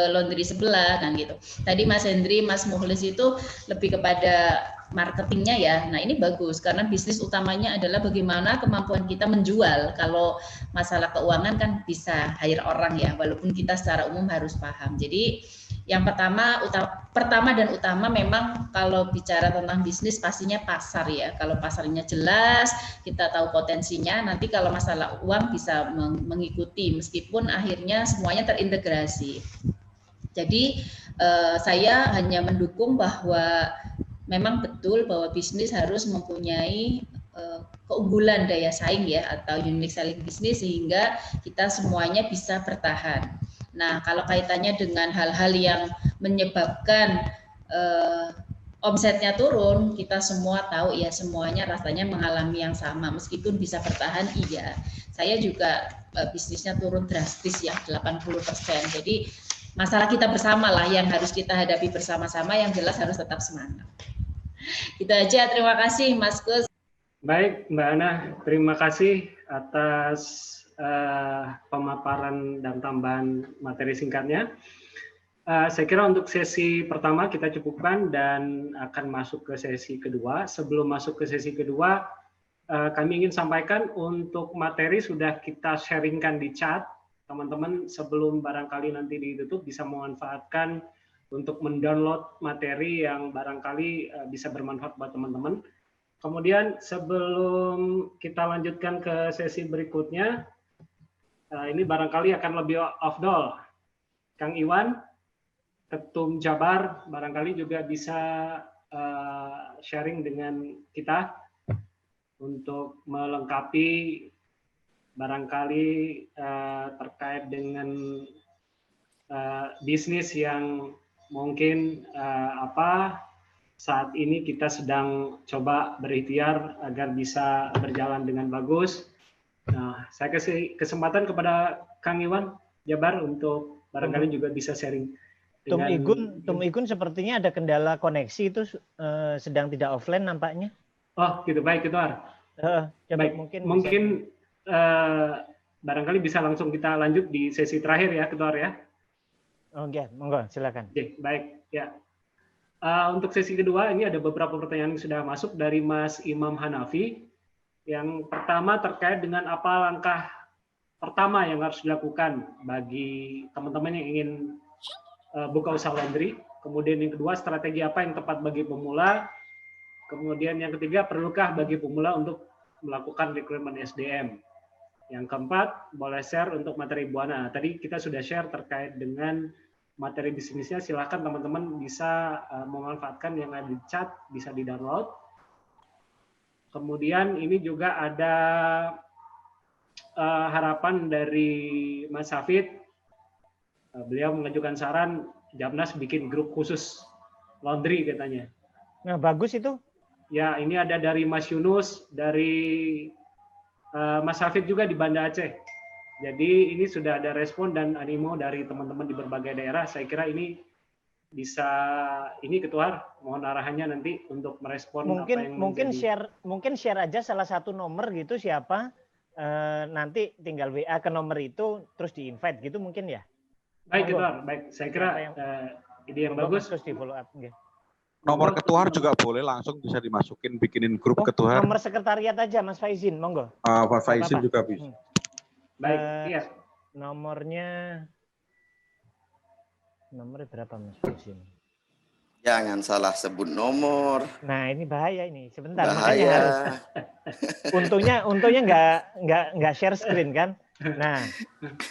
laundry sebelah kan gitu? Tadi Mas Hendri, Mas Mukhlis itu lebih kepada marketingnya ya. Nah ini bagus karena bisnis utamanya adalah bagaimana kemampuan kita menjual. Kalau masalah keuangan kan bisa hire orang ya, walaupun kita secara umum harus paham. Jadi yang pertama dan utama memang kalau bicara tentang bisnis pastinya pasar ya. Kalau pasarnya jelas, kita tahu potensinya, nanti kalau masalah uang bisa mengikuti meskipun akhirnya semuanya terintegrasi. Jadi saya hanya mendukung bahwa memang betul bahwa bisnis harus mempunyai keunggulan daya saing ya, atau unique selling bisnis, sehingga kita semuanya bisa bertahan. Nah, kalau kaitannya dengan hal-hal yang menyebabkan omsetnya turun, kita semua tahu ya, semuanya rasanya mengalami yang sama. Meskipun bisa bertahan, iya. Saya juga bisnisnya turun drastis ya, 80%. Jadi masalah kita bersama lah yang harus kita hadapi bersama-sama, yang jelas harus tetap semangat. Itu aja, terima kasih Mas Gus.
Baik, Mbak Ana, terima kasih atas pemaparan dan tambahan materi singkatnya. Saya kira untuk sesi pertama kita cukupkan dan akan masuk ke sesi kedua. Sebelum masuk ke sesi kedua, kami ingin sampaikan untuk materi sudah kita sharingkan di chat. Teman-teman sebelum barangkali nanti ditutup bisa memanfaatkan untuk mendownload materi yang barangkali bisa bermanfaat buat teman-teman. Kemudian sebelum kita lanjutkan ke sesi berikutnya, ini barangkali akan lebih afdol. Kang Iwan, Ketum Jabar, barangkali juga bisa sharing dengan kita untuk melengkapi barangkali terkait dengan bisnis yang mungkin saat ini kita sedang coba berikhtiar agar bisa berjalan dengan bagus. Nah, saya kasih kesempatan kepada Kang Iwan Jabar untuk barangkali juga bisa sharing.
Tum Igun sepertinya ada kendala koneksi itu sedang tidak offline nampaknya.
Oh, gitu, baik, Ketua. Baik, mungkin barangkali bisa langsung kita lanjut di sesi terakhir ya, Ketua ya.
Oke, monggo, silakan.
Oke, baik, ya. Untuk sesi kedua ini ada beberapa pertanyaan yang sudah masuk dari Mas Imam Hanafi. Yang pertama terkait dengan apa langkah pertama yang harus dilakukan bagi teman-teman yang ingin buka usaha laundry. Kemudian yang kedua, strategi apa yang tepat bagi pemula. Kemudian yang ketiga, perlukah bagi pemula untuk melakukan rekrutmen SDM. Yang keempat, boleh share untuk materi Buana. Tadi kita sudah share terkait dengan materi bisnisnya, silahkan teman-teman bisa memanfaatkan yang ada di chat, bisa di-download. Kemudian ini juga ada harapan dari Mas Hafid. Beliau mengajukan saran Japnas bikin grup khusus laundry katanya.
Nah, bagus itu.
Ya, ini ada dari Mas Yunus, dari Mas Hafid juga di Banda Aceh. Jadi ini sudah ada respon dan animo dari teman-teman di berbagai daerah. Saya kira ini bisa, ini Ketua, mohon arahannya nanti untuk merespon apa yang
mungkin share aja salah satu nomor gitu siapa, nanti tinggal WA ke nomor itu terus di-invite gitu mungkin ya.
Baik Ketua, baik. Saya kira ide yang bagus.
Terus di follow up. Okay.
Nomor ketua juga boleh langsung bisa dimasukin, bikinin grup ketua.
Nomor sekretariat aja Mas Faizin, monggo.
Pak Faizin juga bisa.
Baik, iya.
Nomornya berapa Mas Faizin?
Jangan salah sebut nomor.
Nah ini bahaya ini. Sebentar.
Bahaya.
Makanya harus. Untungnya nggak share screen kan. Nah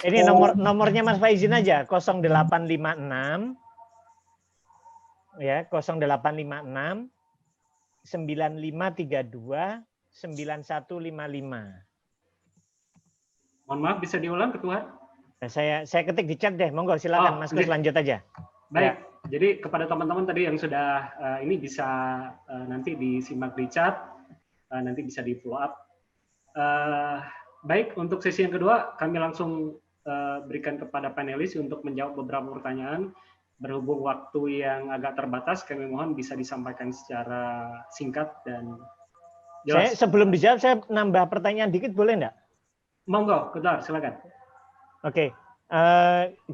ini nomornya Mas Faizin aja 0856 ya 0856 9532 9155.
Mohon maaf, bisa diulang, Ketua?
Nah, saya ketik di chat deh, monggo silakan, Mas Gus lanjut aja.
Baik, jadi kepada teman-teman tadi yang sudah ini bisa nanti disimak di chat, nanti bisa di follow up. Baik, untuk sesi yang kedua kami langsung berikan kepada panelis untuk menjawab beberapa pertanyaan. Berhubung waktu yang agak terbatas, kami mohon bisa disampaikan secara singkat dan jelas.
Sebelum dijawab, saya nambah pertanyaan dikit, boleh enggak?
Monggo, Ketua, silakan.
Oke,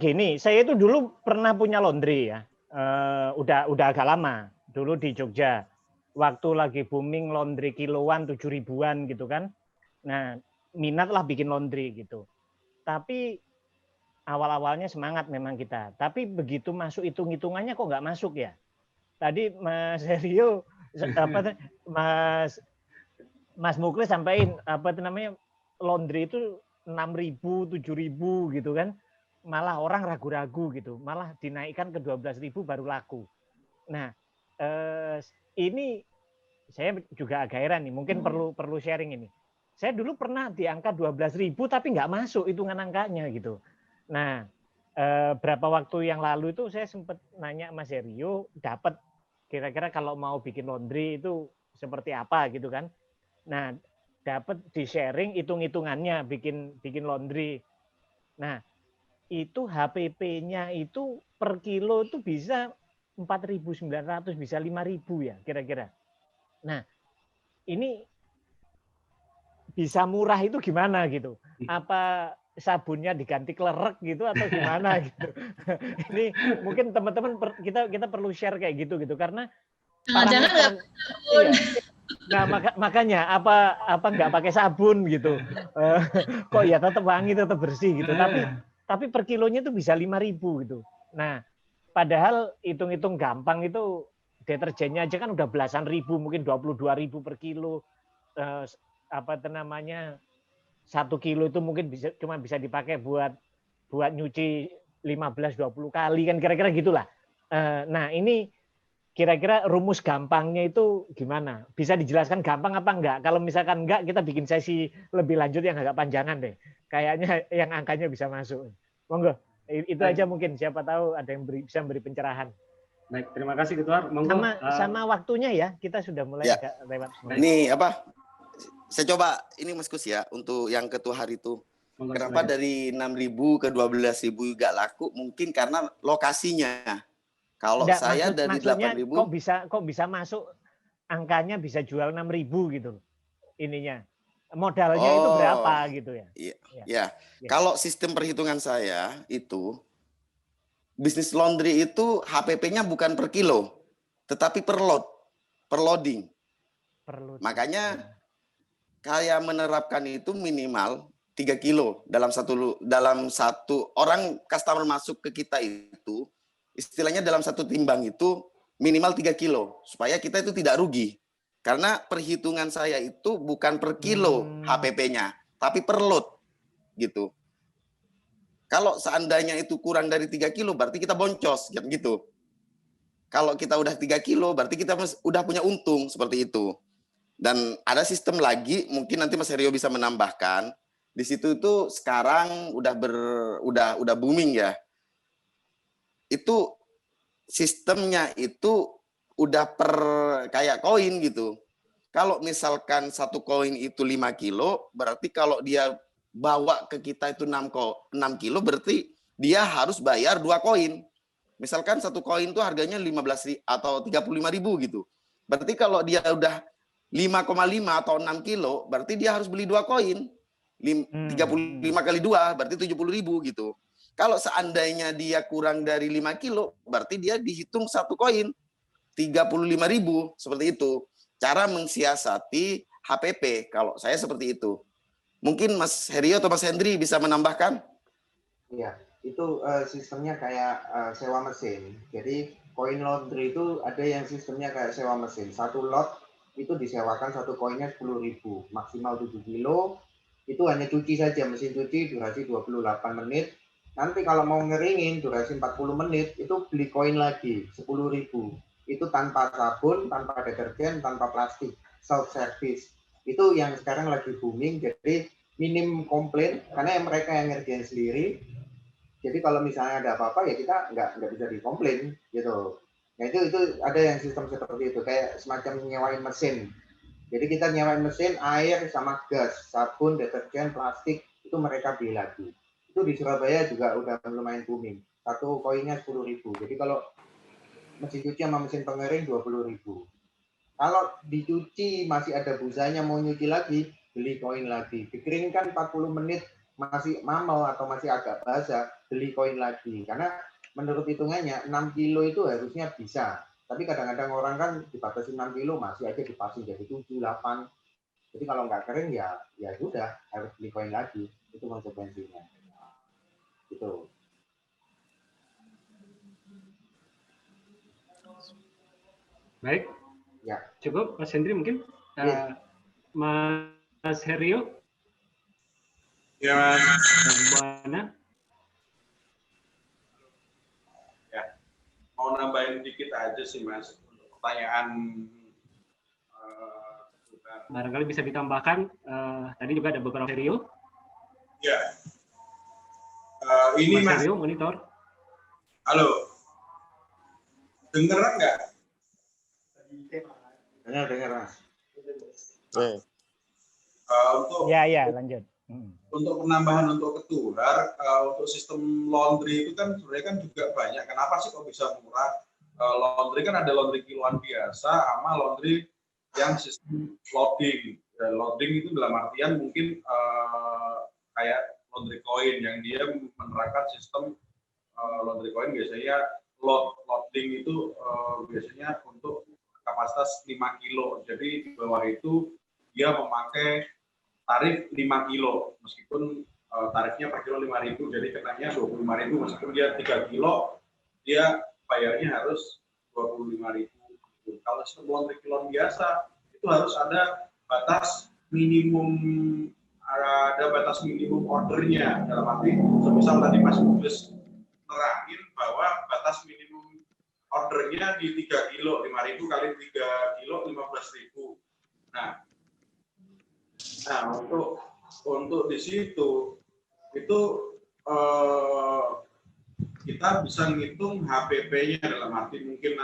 gini, saya itu dulu pernah punya laundry ya, udah agak lama, dulu di Jogja, waktu lagi booming laundry kiloan 7.000-an gitu kan, nah minat lah bikin laundry gitu, tapi awal-awalnya semangat memang kita, tapi begitu masuk hitung-hitungannya kok nggak masuk ya, tadi Mas Herio, Mas Muklis sampaikan laundry itu 6.000, 7.000 gitu kan, malah orang ragu-ragu gitu, malah dinaikkan ke 12.000 baru laku. Nah, ini saya juga agak heran nih, mungkin perlu sharing ini. Saya dulu pernah di angka 12.000 tapi nggak masuk hitungan angkanya gitu. Nah, berapa waktu yang lalu itu saya sempat nanya Mas Herio, dapat kira-kira kalau mau bikin laundry itu seperti apa gitu kan. Nah, dapat di sharing hitung-hitungannya bikin laundry. Nah, itu HPP-nya itu per kilo itu bisa 4.900, bisa 5.000 ya kira-kira. Nah, ini bisa murah itu gimana gitu? Apa sabunnya diganti klerek gitu atau gimana gitu? Ini mungkin teman-teman kita perlu share kayak gitu karena
jangan nggak sabun.
Nah makanya apa nggak pakai sabun gitu, kok ya tetap wangi tetap bersih gitu, tapi per kilonya itu bisa 5.000 gitu. Nah padahal hitung-hitung gampang itu deterjennya aja kan udah belasan ribu, mungkin 22.000 per kilo, 1 kilo itu mungkin cuma bisa dipakai buat nyuci 15-20 kali kan kira-kira gitulah. Nah ini kira-kira rumus gampangnya itu gimana? Bisa dijelaskan gampang apa enggak? Kalau misalkan enggak, kita bikin sesi lebih lanjut yang agak panjangan deh. Kayaknya yang angkanya bisa masuk. Monggo, itu aja mungkin. Siapa tahu ada yang bisa memberi pencerahan.
Baik, terima kasih Ketua. Monggo.
Sama waktunya ya, kita sudah mulai
Ya.
agak lewat.
Ini apa? Saya coba ini Mas Kus ya untuk yang ketua hari itu.
Monggo,
Kenapa
silakan.
dari 6.000 ke 12.000 gak laku? Mungkin karena lokasinya. Kalau
Nggak,
saya dari
maksudnya
8.000
kok bisa masuk angkanya bisa jual 6.000 gitu. Ininya. Modalnya itu berapa gitu ya?
Ya. Kalau sistem perhitungan saya itu bisnis laundry itu HPP-nya bukan per kilo, tetapi per lot, per loading. Makanya kayak menerapkan itu minimal 3 kilo dalam satu orang customer masuk ke kita itu istilahnya dalam satu timbang itu minimal 3 kilo supaya kita itu tidak rugi. Karena perhitungan saya itu bukan per kilo HPP-nya, tapi per lot gitu. Kalau seandainya itu kurang dari 3 kilo berarti kita boncos gitu. Kalau kita udah 3 kilo berarti kita udah punya untung seperti itu. Dan ada sistem lagi mungkin nanti Mas Herio bisa menambahkan. Di situ itu sekarang udah booming ya. Itu sistemnya itu udah per kayak koin gitu. Kalau misalkan satu koin itu 5 kilo, berarti kalau dia bawa ke kita itu 6 kilo, berarti dia harus bayar 2 koin. Misalkan satu koin itu harganya 15.000 atau 35.000 gitu. Berarti kalau dia udah 5,5 atau 6 kilo, berarti dia harus beli 2 koin. 35 kali 2, berarti 70.000 gitu. Kalau seandainya dia kurang dari 5 kilo, berarti dia dihitung satu koin 35.000 seperti itu. Cara mensiasati HPP kalau saya seperti itu. Mungkin Mas Herio atau Mas Hendri bisa menambahkan?
Iya, itu sistemnya kayak sewa mesin. Jadi koin laundry itu ada yang sistemnya kayak sewa mesin. Satu lot itu disewakan satu koinnya 10.000, maksimal 7 kilo. Itu hanya cuci saja, mesin cuci durasi 28 menit. Nanti kalau mau ngeringin durasi 40 menit, itu beli koin lagi 10.000. Itu tanpa sabun, tanpa deterjen, tanpa plastik, self service. Itu yang sekarang lagi booming, jadi minim komplain karena mereka yang ngerjain sendiri. Jadi kalau misalnya ada apa-apa ya kita nggak bisa dikomplain gitu. Nah itu ada yang sistem seperti itu kayak semacam nyewain mesin. Jadi kita nyewain mesin, air sama gas, sabun, deterjen, plastik itu mereka beli lagi. Itu di Surabaya juga udah lumayan booming. Satu koinnya 10.000. Jadi kalau mesin cuci sama mesin pengering 20.000. Kalau dicuci masih ada busanya mau nyuci lagi, beli koin lagi. Dikeringkan 40 menit masih mamel atau masih agak basah, beli koin lagi. Karena menurut hitungannya 6 kilo itu harusnya bisa. Tapi kadang-kadang orang kan dibatasi 6 kilo masih aja dipasang jadi 7, 8. Jadi kalau nggak kering ya sudah harus beli koin lagi. Itu konsekuensinya. Gitu.
Baik.
Ya.
Cukup, Mas Hendri mungkin.
Ya.
Mas Herio.
Ya, Mas.
Buana.
Ya, mau nambahin dikit aja sih, Mas, untuk pertanyaan.
Barangkali bisa ditambahkan. Tadi juga ada beberapa Herio.
Ya. Ini Mas.
Herio, monitor.
Halo. Dengeran nggak?
Dengar Mas.
Untuk
ya lanjut.
Untuk penambahan untuk ketular, untuk sistem laundry itu kan sebenarnya kan juga banyak. Kenapa sih kok bisa murah? Laundry kan ada laundry kiloan biasa sama laundry yang sistem loading. Dan loading itu dalam artian mungkin kayak laundry coin yang dia menerapkan sistem laundry coin biasanya loading itu biasanya untuk kapasitas 5 kilo. Jadi di bawah itu dia memakai tarif 5 kilo. Meskipun tarifnya per kilo 5.000, jadi kenanya 25.000. Meskipun dia 3 kilo, dia bayarnya harus 25.000. Kalau sistem laundry kiloan biasa, itu harus ada batas minimum ordernya. Dalam arti, semisal tadi Mas Bugis nerangin bahwa batas minimum ordernya di 3 kilo, 5.000 kali 3 kilo 15.000. Nah, untuk di situ itu kita bisa ngitung HPP-nya, dalam arti mungkin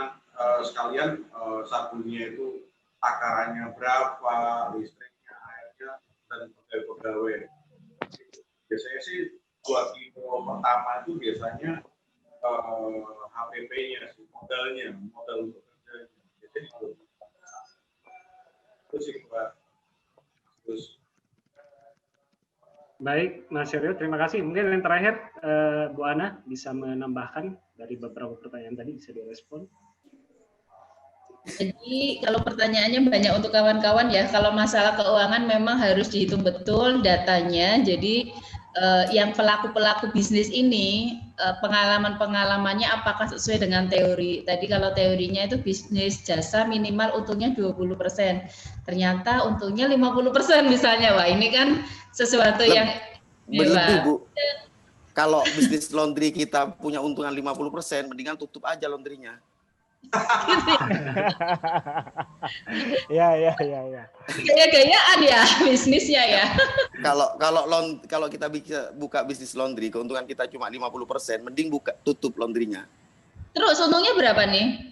sekalian sabunnya itu takarannya berapa, listriknya, airnya, dan pegawai-pegawai. Biasanya sih buat kilo pertama itu biasanya HPP-nya, modal untuk kerjanya. Jadi itu sih Mbak. Terus.
Baik, Mas Heryo, terima kasih. Mungkin yang terakhir, Bu Ana bisa menambahkan dari beberapa pertanyaan tadi, bisa direspon.
Jadi kalau pertanyaannya banyak untuk kawan-kawan ya, kalau masalah keuangan memang harus dihitung betul datanya. Jadi yang pelaku-pelaku bisnis ini pengalaman-pengalamannya apakah sesuai dengan teori. Tadi kalau teorinya itu bisnis jasa minimal untungnya 20%. Ternyata untungnya 50% misalnya. Wah, ini kan sesuatu yang
berlebih, Bu. Kalau bisnis laundry kita punya untungan 50%, mendingan tutup aja laundrynya.
Ya.
Gaya-gayaan ya bisnisnya ya.
Kalau kita buka bisnis laundry, keuntungan kita cuma 50%, mending tutup laundrynya.
Terus untungnya berapa nih?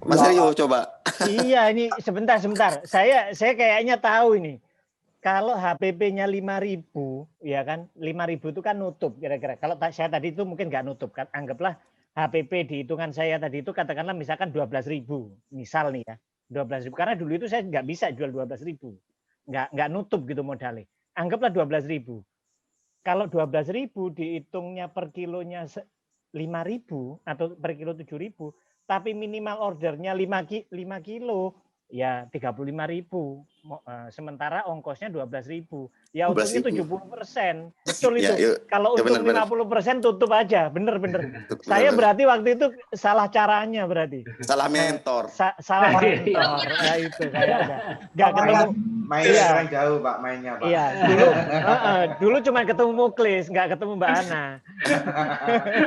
Mas Rio coba.
Iya, ini sebentar. Saya kayaknya tahu ini. Kalau HPP-nya 5.000, ya kan, 5.000 itu kan nutup kira-kira. Kalau saya tadi itu mungkin nggak nutup kan, anggaplah HPP di hitungan saya tadi itu katakanlah misalkan 12.000, misal nih ya, 12.000. Karena dulu itu saya nggak bisa jual 12.000, nggak nutup gitu modalnya. Anggaplah 12.000. Kalau 12.000 dihitungnya per kilonya 5.000 atau per kilo 7.000, tapi minimal ordernya 5 kilo, ya 35.000. Sementara ongkosnya 12.000. Ya untungnya 70%. Betul itu. Kalau untung 50% tutup aja. Bener. Saya berarti waktu itu salah caranya berarti.
Salah mentor.
Salah mentor. Ya itu kayaknya. Nggak ketemu.
Mainnya sekarang jauh, Pak, mainnya, Pak.
Iya, dulu cuma ketemu Muklis, nggak ketemu Mbak Ana.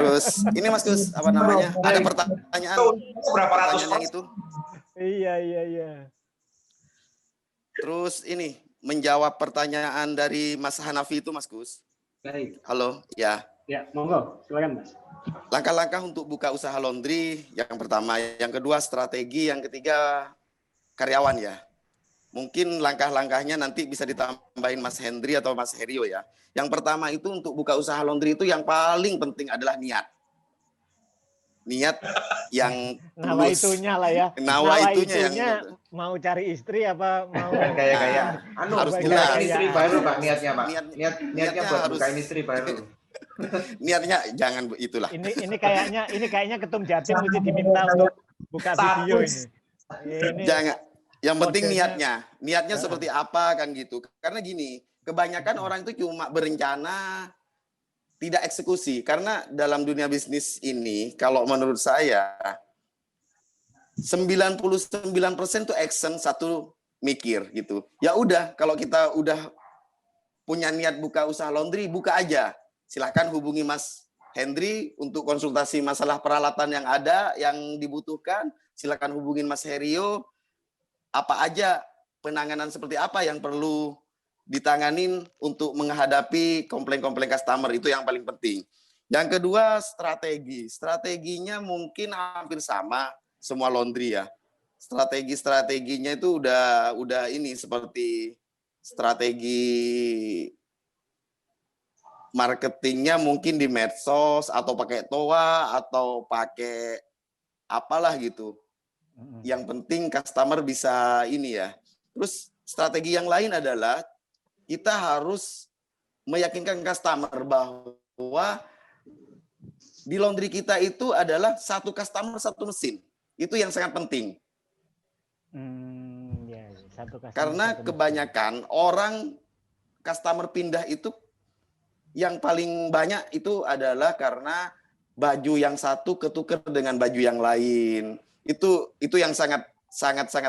Terus ini Mas Gus, apa namanya? Ada pertanyaan
berapa ratus
yang itu?
Iya.
Terus ini menjawab pertanyaan dari Mas Hanafi itu, Mas Gus.
Baik.
Halo, ya.
Ya, monggo, silakan Mas.
Langkah-langkah untuk buka usaha laundry yang pertama, yang kedua strategi, yang ketiga karyawan ya. Mungkin langkah-langkahnya nanti bisa ditambahin Mas Hendri atau Mas Heryo ya. Yang pertama itu untuk buka usaha laundry itu yang paling penting adalah niat. Niat yang
Nawaiitunya lah ya.
Nawaiitunya yang
mau cari istri apa mau
kayak
harus jelas.
Istri baru Pak niatnya, Pak. Niatnya buat bukain istri baru.
Niatnya jangan itulah.
Ini kayaknya ketum Jatim mesti diminta untuk buka video ini.
Jangan. Yang penting niatnya seperti apa kan gitu. Karena gini, kebanyakan orang itu cuma berencana, tidak eksekusi. Karena dalam dunia bisnis ini, kalau menurut saya 99% itu action, satu mikir gitu. Ya udah, kalau kita udah punya niat buka usaha laundry, buka aja. Silahkan hubungi Mas Hendri untuk konsultasi masalah peralatan yang ada, yang dibutuhkan. Silahkan hubungin Mas Heryo. Apa aja penanganan seperti apa yang perlu ditanganin untuk menghadapi komplain-komplain customer, itu yang paling penting. Yang kedua strategi. Strateginya mungkin hampir sama semua laundry ya. Strateginya itu udah ini seperti strategi marketingnya mungkin di medsos atau pakai TOA atau pakai apalah gitu. Yang penting customer bisa ini ya. Terus strategi yang lain adalah kita harus meyakinkan customer bahwa di laundry kita itu adalah satu customer satu mesin. Itu yang sangat penting.
Satu customer,
karena kebanyakan orang customer pindah itu yang paling banyak itu adalah karena baju yang satu ketukar dengan baju yang lain. Itu yang sangat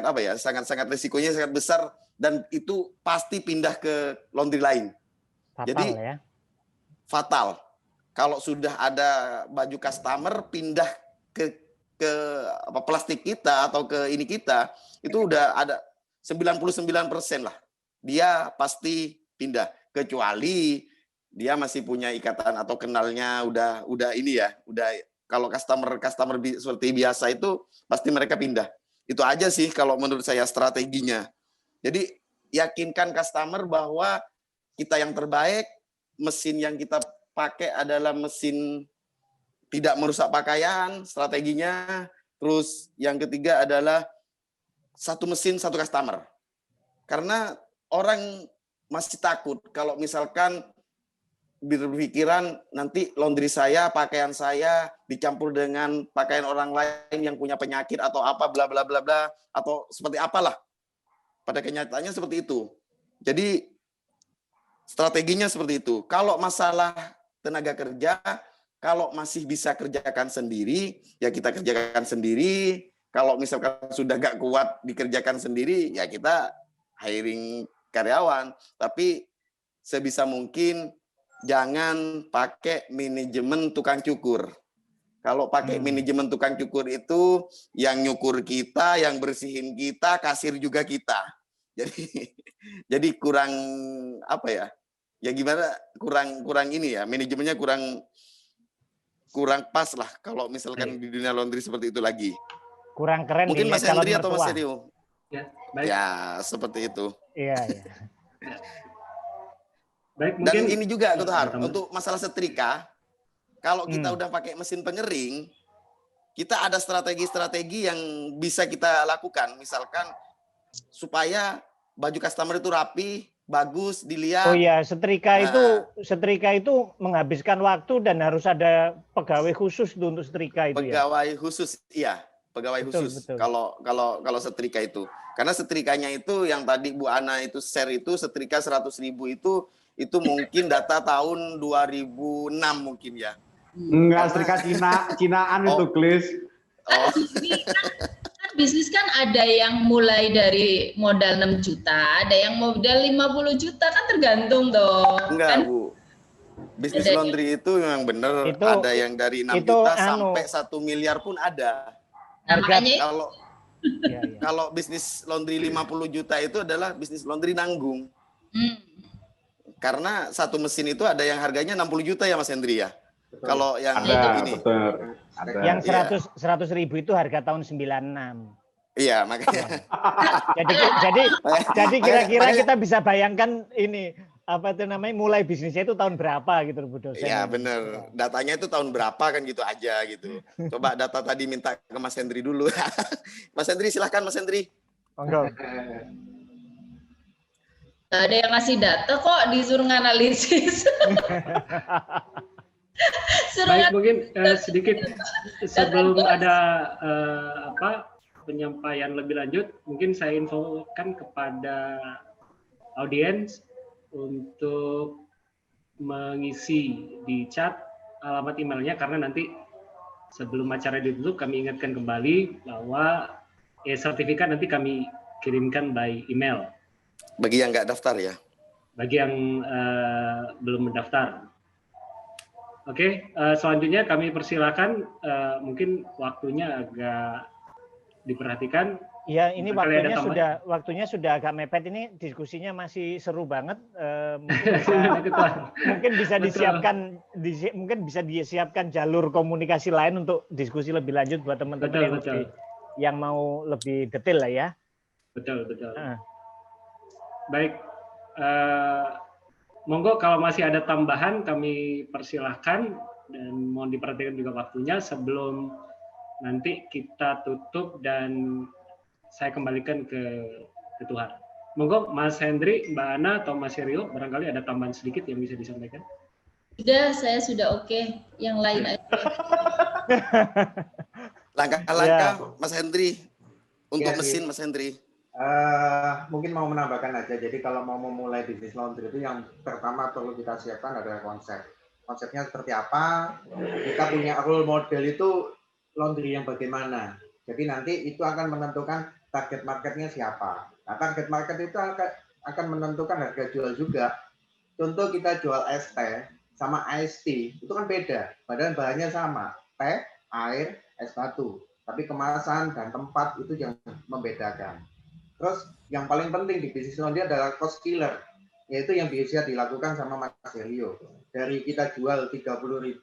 apa ya? Sangat risikonya sangat besar dan itu pasti pindah ke laundry lain.
Fatal. Jadi ya.
Fatal. Kalau sudah ada baju customer pindah ke ke plastik kita atau ke ini kita, itu udah ada 99% lah. Dia pasti pindah, kecuali dia masih punya ikatan atau kenalnya udah ini ya, udah kalau customer seperti biasa itu pasti mereka pindah. Itu aja sih kalau menurut saya strateginya. Jadi yakinkan customer bahwa kita yang terbaik, mesin yang kita pakai adalah mesin tidak merusak pakaian, strateginya. Terus yang ketiga adalah satu mesin, satu customer. Karena orang masih takut kalau misalkan berpikiran nanti laundry saya, pakaian saya dicampur dengan pakaian orang lain yang punya penyakit atau apa bla bla bla bla atau seperti apalah. Pada kenyataannya seperti itu. Jadi strateginya seperti itu. Kalau masalah tenaga kerja, kalau masih bisa kerjakan sendiri, ya kita kerjakan sendiri. Kalau misalkan sudah gak kuat dikerjakan sendiri, ya kita hiring karyawan. Tapi sebisa mungkin jangan pakai manajemen tukang cukur. Kalau pakai manajemen tukang cukur itu yang nyukur kita, yang bersihin kita, kasir juga kita. Jadi kurang apa ya? Ya gimana? Kurang ini ya, manajemennya kurang pas lah kalau misalkan di dunia laundry seperti itu lagi.
Kurang keren.
Mungkin Mas Hendri atau Mas Serio?
Ya, baik.
Ya, seperti itu.
Iya.
Baik, mungkin
dan ini juga untuk masalah setrika, kalau kita udah pakai mesin pengering, kita ada strategi-strategi yang bisa kita lakukan. Misalkan supaya baju customer itu rapi, bagus dilihat.
Oh iya, setrika itu menghabiskan waktu dan harus ada pegawai khusus untuk setrika itu.
Pegawai khusus, iya, pegawai khusus. Betul. Kalau setrika itu, karena setrikanya itu yang tadi Bu Ana itu share itu setrika 100.000 itu mungkin data tahun 2006 mungkin ya.
Enggak, setrika Cinaan itu, Klis.
Oh. Kan bisnis kan ada yang mulai dari modal 6 juta, ada yang modal 50 juta, kan tergantung dong.
Enggak,
kan?
Bu. Bisnis laundry itu memang benar, ada yang dari 6 juta sampai 1 miliar pun ada. Kalau bisnis laundry 50 juta itu adalah bisnis laundry nanggung. Karena satu mesin itu ada yang harganya 60 juta ya Mas Hendri ya. Betul. Kalau yang ini.
Ada. Yang 100.000 itu harga tahun 96.
Iya, makanya.
jadi kira-kira kita bisa bayangkan ini apa itu namanya mulai bisnisnya itu tahun berapa gitu Bu dosen.
Iya, benar. Datanya itu tahun berapa kan gitu aja gitu. Coba data tadi minta ke Mas Hendri dulu. Mas Hendri silahkan Mas Hendri.
Monggo.
Gak ada yang ngasih data kok, disuruh nganalisis.
Baik, mungkin sedikit sebelum ada penyampaian lebih lanjut, mungkin saya infokan kepada audiens untuk mengisi di chat alamat emailnya, karena nanti sebelum acara ditutup kami ingatkan kembali bahwa sertifikat nanti kami kirimkan by email.
Bagi yang nggak daftar ya?
Bagi yang belum mendaftar. Oke, selanjutnya kami persilakan, mungkin waktunya agak diperhatikan.
Ya, ini waktunya sudah agak mepet, ini diskusinya masih seru banget. Mungkin bisa disiapkan jalur komunikasi lain untuk diskusi lebih lanjut buat teman-teman yang mau lebih detail lah ya.
Betul. Baik, monggo kalau masih ada tambahan kami persilahkan dan mohon diperhatikan juga waktunya sebelum nanti kita tutup dan saya kembalikan ke Tuhan. Monggo Mas Hendri, Mbak Ana atau Mas Serio, barangkali ada tambahan sedikit yang bisa disampaikan.
Saya sudah oke. Yang lain aja.
Langkah-langkah Mas Hendri untuk mesin Mas Hendri.
Mungkin mau menambahkan aja. Jadi kalau mau memulai bisnis laundry itu yang pertama perlu kita siapkan adalah konsep. Konsepnya seperti apa? Kita punya role model itu laundry yang bagaimana. Jadi nanti itu akan menentukan target marketnya siapa. Nah, target market itu akan menentukan harga jual juga. Contoh kita jual es teh sama iced tea itu kan beda. Padahal bahannya sama, teh, air, es batu. Tapi kemasan dan tempat itu yang membedakan. Terus yang paling penting di bisnis laundry adalah cost killer, yaitu yang bisa dilakukan sama Mas Helio. Dari kita jual 30.000,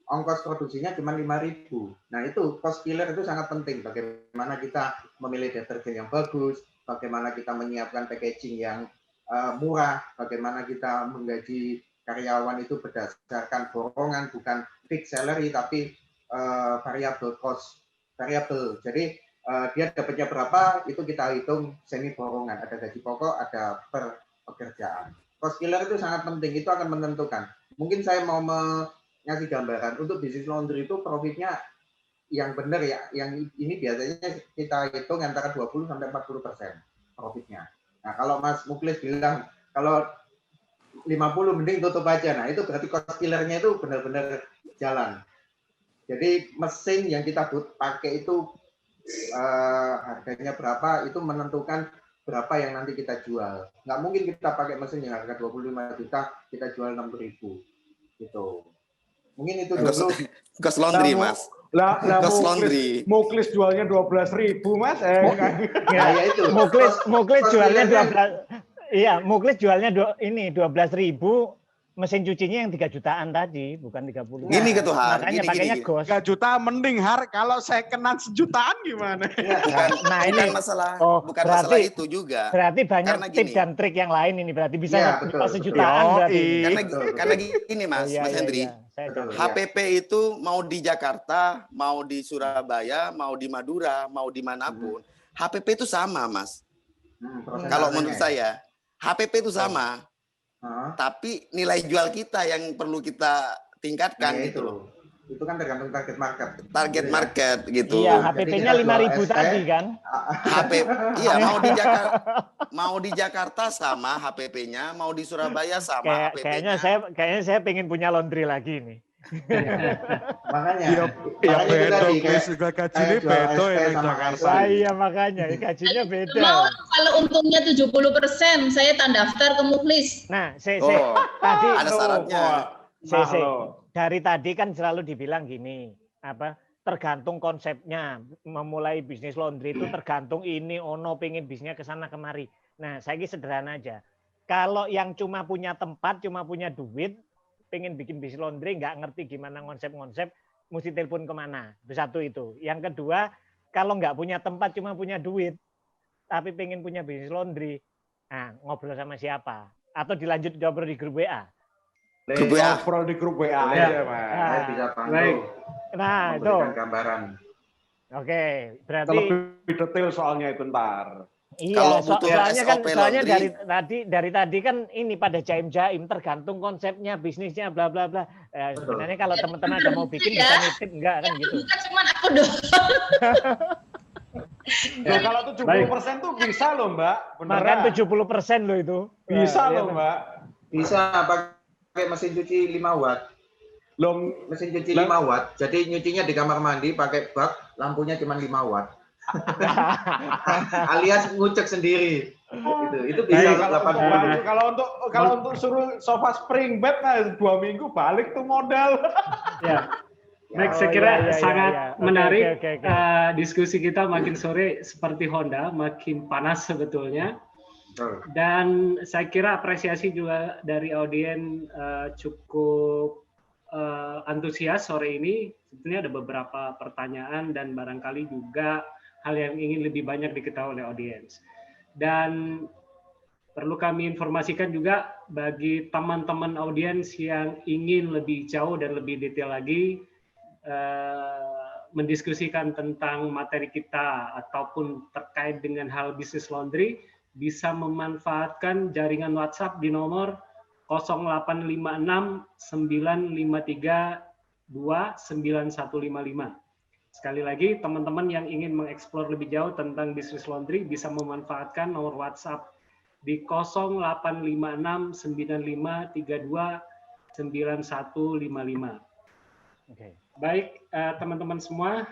ongkos produksinya cuma 5.000. Nah itu cost killer itu sangat penting. Bagaimana kita memilih deterjen yang bagus, bagaimana kita menyiapkan packaging yang murah, bagaimana kita menggaji karyawan itu berdasarkan borongan, bukan fixed salary tapi variable cost, variable. Jadi dia dapatnya berapa itu kita hitung semi borongan, ada gaji pokok, ada per pekerjaan. Cost killer itu sangat penting, itu akan menentukan. Mungkin saya mau ngasih gambaran untuk bisnis laundry itu profitnya yang benar ya, yang ini biasanya kita hitung antara 20 sampai 40% profitnya. Nah, kalau Mas Muklis bilang kalau 50 mending tutup aja. Nah, itu berarti cost killernya itu benar-benar jalan. Jadi mesin yang kita pakai itu harganya berapa itu menentukan berapa yang nanti kita jual. Nggak mungkin kita pakai mesin yang harga 25 juta, kita jual 6.000. Gitu. Mungkin itu dulu.
Cost laundry, Mas. Cost laundry.
Muklis jualnya 12.000, Mas.
Ya itu.
Muklis jualnya 12. Iya, Muklis jualnya 12.000. Mesin cucinya yang 3 jutaan tadi, bukan 30.
Gini ke Tuhan.
Makanya pakainya gos.
3 juta mending Har, kalau secondan sejutaan gimana?
Bukan masalah, bukan masalah itu juga.
Berarti banyak tips dan trik yang lain ini, berarti bisa sejutaan berarti.
Karena gini Mas, Mas Hendri. HPP itu mau di Jakarta, mau di Surabaya, mau di Madura, mau dimanapun, HPP itu sama, Mas. Kalau menurut saya, HPP itu sama. Tapi nilai jual kita yang perlu kita tingkatkan gitu loh.
Itu kan tergantung target market.
Target market gitu.
Iya, HPP-nya 5.000 tadi kan.
Iya, mau di Jakarta sama HPP-nya, mau di Surabaya sama HPP-nya.
Kayaknya saya pengen punya laundry lagi nih.
Makanya
bedo juga gajinya bedo ya Jakarta.
Iya makanya gajinya beda.
Mau kalau untungnya 70%, saya daftar ke Muklis.
Nah,
tadi ada syaratnya.
Dari tadi kan selalu dibilang gini, tergantung konsepnya. Memulai bisnis laundry itu tergantung ini pengen bisnisnya ke sana kemari. Nah, saya ini sederhana aja. Kalau yang cuma punya tempat, cuma punya duit, pengen bikin bisnis laundry, nggak ngerti gimana konsep-konsep, mesti telepon kemana. Itu satu itu. Yang kedua, kalau nggak punya tempat, cuma punya duit, tapi pengen punya bisnis laundry, ngobrol sama siapa? Atau dilanjut ngobrol di grup WA?
Grup WA.
Ngobrol di grup WA aja, Mas.
Saya bisa bantu.
Nah, itu.
Gambaran.
Oke, berarti
lebih detail soalnya itu ntar.
Iya, soalnya dari tadi kan ini pada jaim-jaim tergantung konsepnya, bisnisnya, bla bla bla. Sebenarnya kalau teman-teman ada mau bikin bisa nitip enggak kan gitu.
Bukan cuma aku doang.
Kalau 70% tuh bisa loh Mbak.
Bahkan 70% loh itu.
Bisa loh Mbak.
Bisa pakai mesin cuci 5 watt. Mesin cuci 5 watt. Jadi nyucinya di kamar mandi pakai bak, lampunya cuma 5 watt. Alias ngucek sendiri. Itu bisa 80.
Kalau untuk suruh sofa spring bed 2 minggu balik tuh modal.
Ya. Baik, saya kira sangat menarik. Diskusi kita makin sore seperti Honda, makin panas sebetulnya. Dan saya kira apresiasi juga dari audiens cukup antusias sore ini. Sebetulnya ada beberapa pertanyaan dan barangkali juga hal yang ingin lebih banyak diketahui oleh audiens. Dan perlu kami informasikan juga bagi teman-teman audiens yang ingin lebih jauh dan lebih detail lagi mendiskusikan tentang materi kita ataupun terkait dengan hal bisnis laundry, bisa memanfaatkan jaringan WhatsApp di nomor 0856 953 29155. Sekali lagi, teman-teman yang ingin mengeksplor lebih jauh tentang bisnis laundry bisa memanfaatkan nomor WhatsApp di 0856 9532 9155.
Oke.
Baik, teman-teman semua.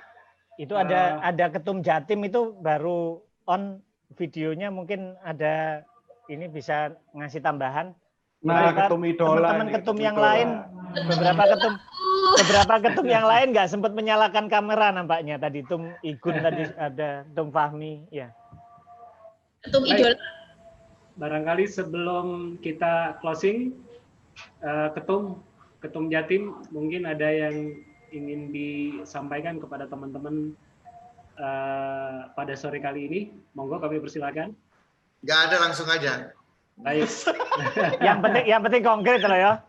Itu ada Ketum Jatim itu baru on videonya, mungkin ada ini bisa ngasih tambahan.
Nah, Ketum Idola.
Teman-teman Ketum yang lain, beberapa Ketum. Beberapa ketum yang lain nggak sempat menyalakan kamera nampaknya tadi. Tum Igun tadi ada, Tum Fahmi, ya.
Ketum idola.
Barangkali sebelum kita closing, Ketum Jatim mungkin ada yang ingin disampaikan kepada teman-teman pada sore kali ini. Monggo kami persilakan.
Nggak ada, langsung aja.
Baik.
yang penting konkret loh ya.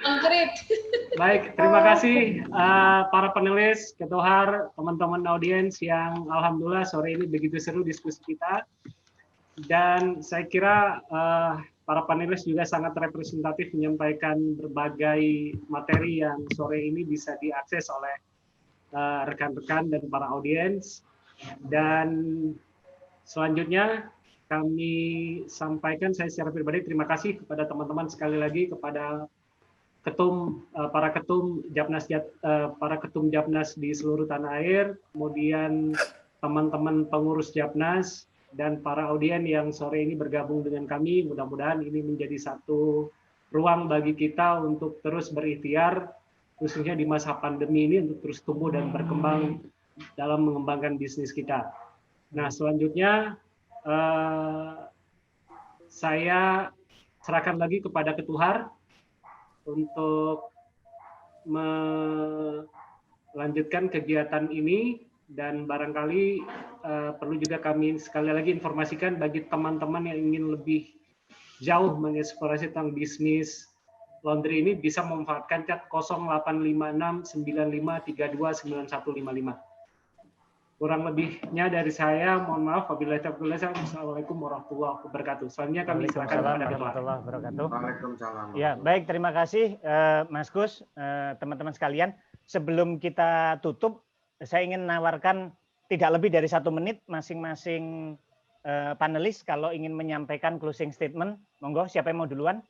Konkret.
Baik, terima kasih para panelis, ketuhar, teman-teman audiens yang alhamdulillah sore ini begitu seru diskusi kita. Dan saya kira para panelis juga sangat representatif menyampaikan berbagai materi yang sore ini bisa diakses oleh rekan-rekan dan para audiens. Dan selanjutnya kami sampaikan, saya secara pribadi terima kasih kepada teman-teman sekali lagi, kepada para ketum Japnas di seluruh tanah air, kemudian teman-teman pengurus Japnas, dan para audien yang sore ini bergabung dengan kami. Mudah-mudahan ini menjadi satu ruang bagi kita untuk terus berikhtiar, khususnya di masa pandemi ini, untuk terus tumbuh dan berkembang dalam mengembangkan bisnis kita. Nah, selanjutnya saya serahkan lagi kepada Ketuhar untuk melanjutkan kegiatan ini. Dan barangkali perlu juga kami sekali lagi informasikan bagi teman-teman yang ingin lebih jauh mengeksplorasi tentang bisnis laundry ini, bisa memanfaatkan chat 085695329155. Kurang lebihnya dari saya, mohon maaf. Wabillahi taufiq. Assalamualaikum warahmatullahi wabarakatuh. Selanjutnya kami silakan kepada
warahmatullahi wabarakatuh.
Waalaikumsalam.
Ya, baik, terima kasih Mas Gus, teman-teman sekalian. Sebelum kita tutup, saya ingin menawarkan tidak lebih dari 1 menit masing-masing panelis kalau ingin menyampaikan closing statement. Monggo, siapa yang mau duluan?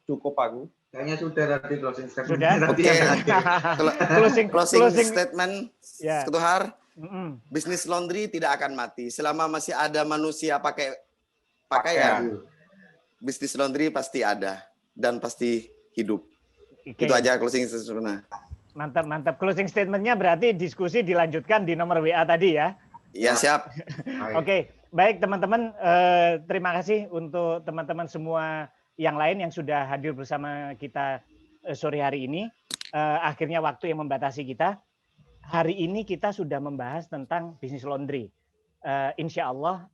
Cukup aku.
Kayaknya sudah tadi closing statement.
Sudah?
Oke. Closing statement,
Ya.
Ketuhar. Bisnis laundry tidak akan mati selama masih ada manusia pakai pakaian. Bisnis laundry pasti ada dan pasti hidup.
Oke.
Itu aja closing statement.
Mantap. Closing statement-nya berarti diskusi dilanjutkan di nomor WA tadi ya?
Ya, siap.
Oke, baik teman-teman. Terima kasih untuk teman-teman semua yang lain yang sudah hadir bersama kita sore hari ini. Akhirnya waktu yang membatasi kita. Hari ini kita sudah membahas tentang bisnis laundry. Insya Allah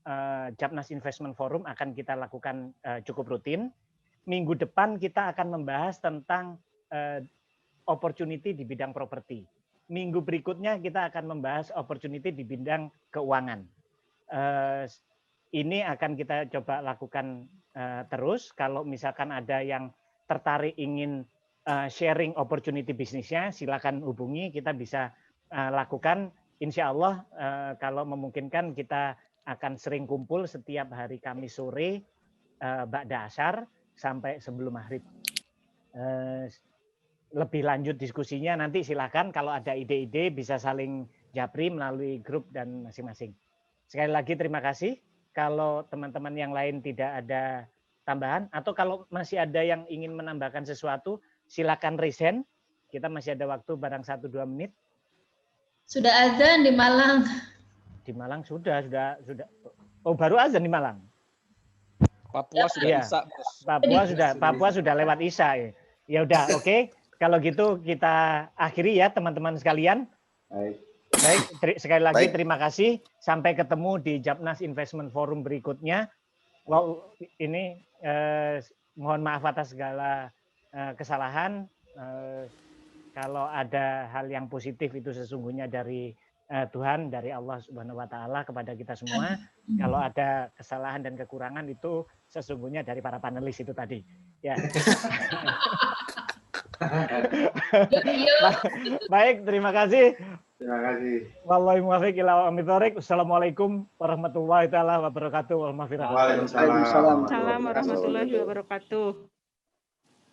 Japnas Investment Forum akan kita lakukan cukup rutin. Minggu depan kita akan membahas tentang opportunity di bidang properti. Minggu berikutnya kita akan membahas opportunity di bidang keuangan. Ini akan kita coba lakukan terus. Kalau misalkan ada yang tertarik ingin sharing opportunity bisnisnya, silakan hubungi. Kita bisa lakukan. Insya Allah kalau memungkinkan kita akan sering kumpul setiap hari Kamis sore ba'da asar sampai sebelum maghrib. Lebih lanjut diskusinya nanti silakan, kalau ada ide-ide bisa saling japri melalui grup dan masing-masing. Sekali lagi terima kasih. Kalau teman-teman yang lain tidak ada tambahan, atau kalau masih ada yang ingin menambahkan sesuatu, silakan raise hand. Kita masih ada waktu barang 1-2 menit.
Sudah azan di Malang.
Di Malang sudah. Oh, baru azan di Malang.
Papua sudah
ya.
Isya, Bos.
Papua sudah lewat Isya. Ya udah, oke. Kalau gitu kita akhiri ya teman-teman sekalian. Baik, sekali lagi terima kasih. Sampai ketemu di Japnas Investment Forum berikutnya. Wow, ini mohon maaf atas segala kesalahan. Kalau ada hal yang positif itu sesungguhnya dari Tuhan, dari Allah Subhanahu wa taala kepada kita semua. Kalau ada kesalahan dan kekurangan itu sesungguhnya dari para panelis itu tadi. Ya. Baik, terima kasih.
Terima kasih.
Wallahi muwaffiq ila aqwamit thoriq. Wassalamualaikum warahmatullahi taala wabarakatuh.
Waalaikumsalam
warahmatullahi wabarakatuh.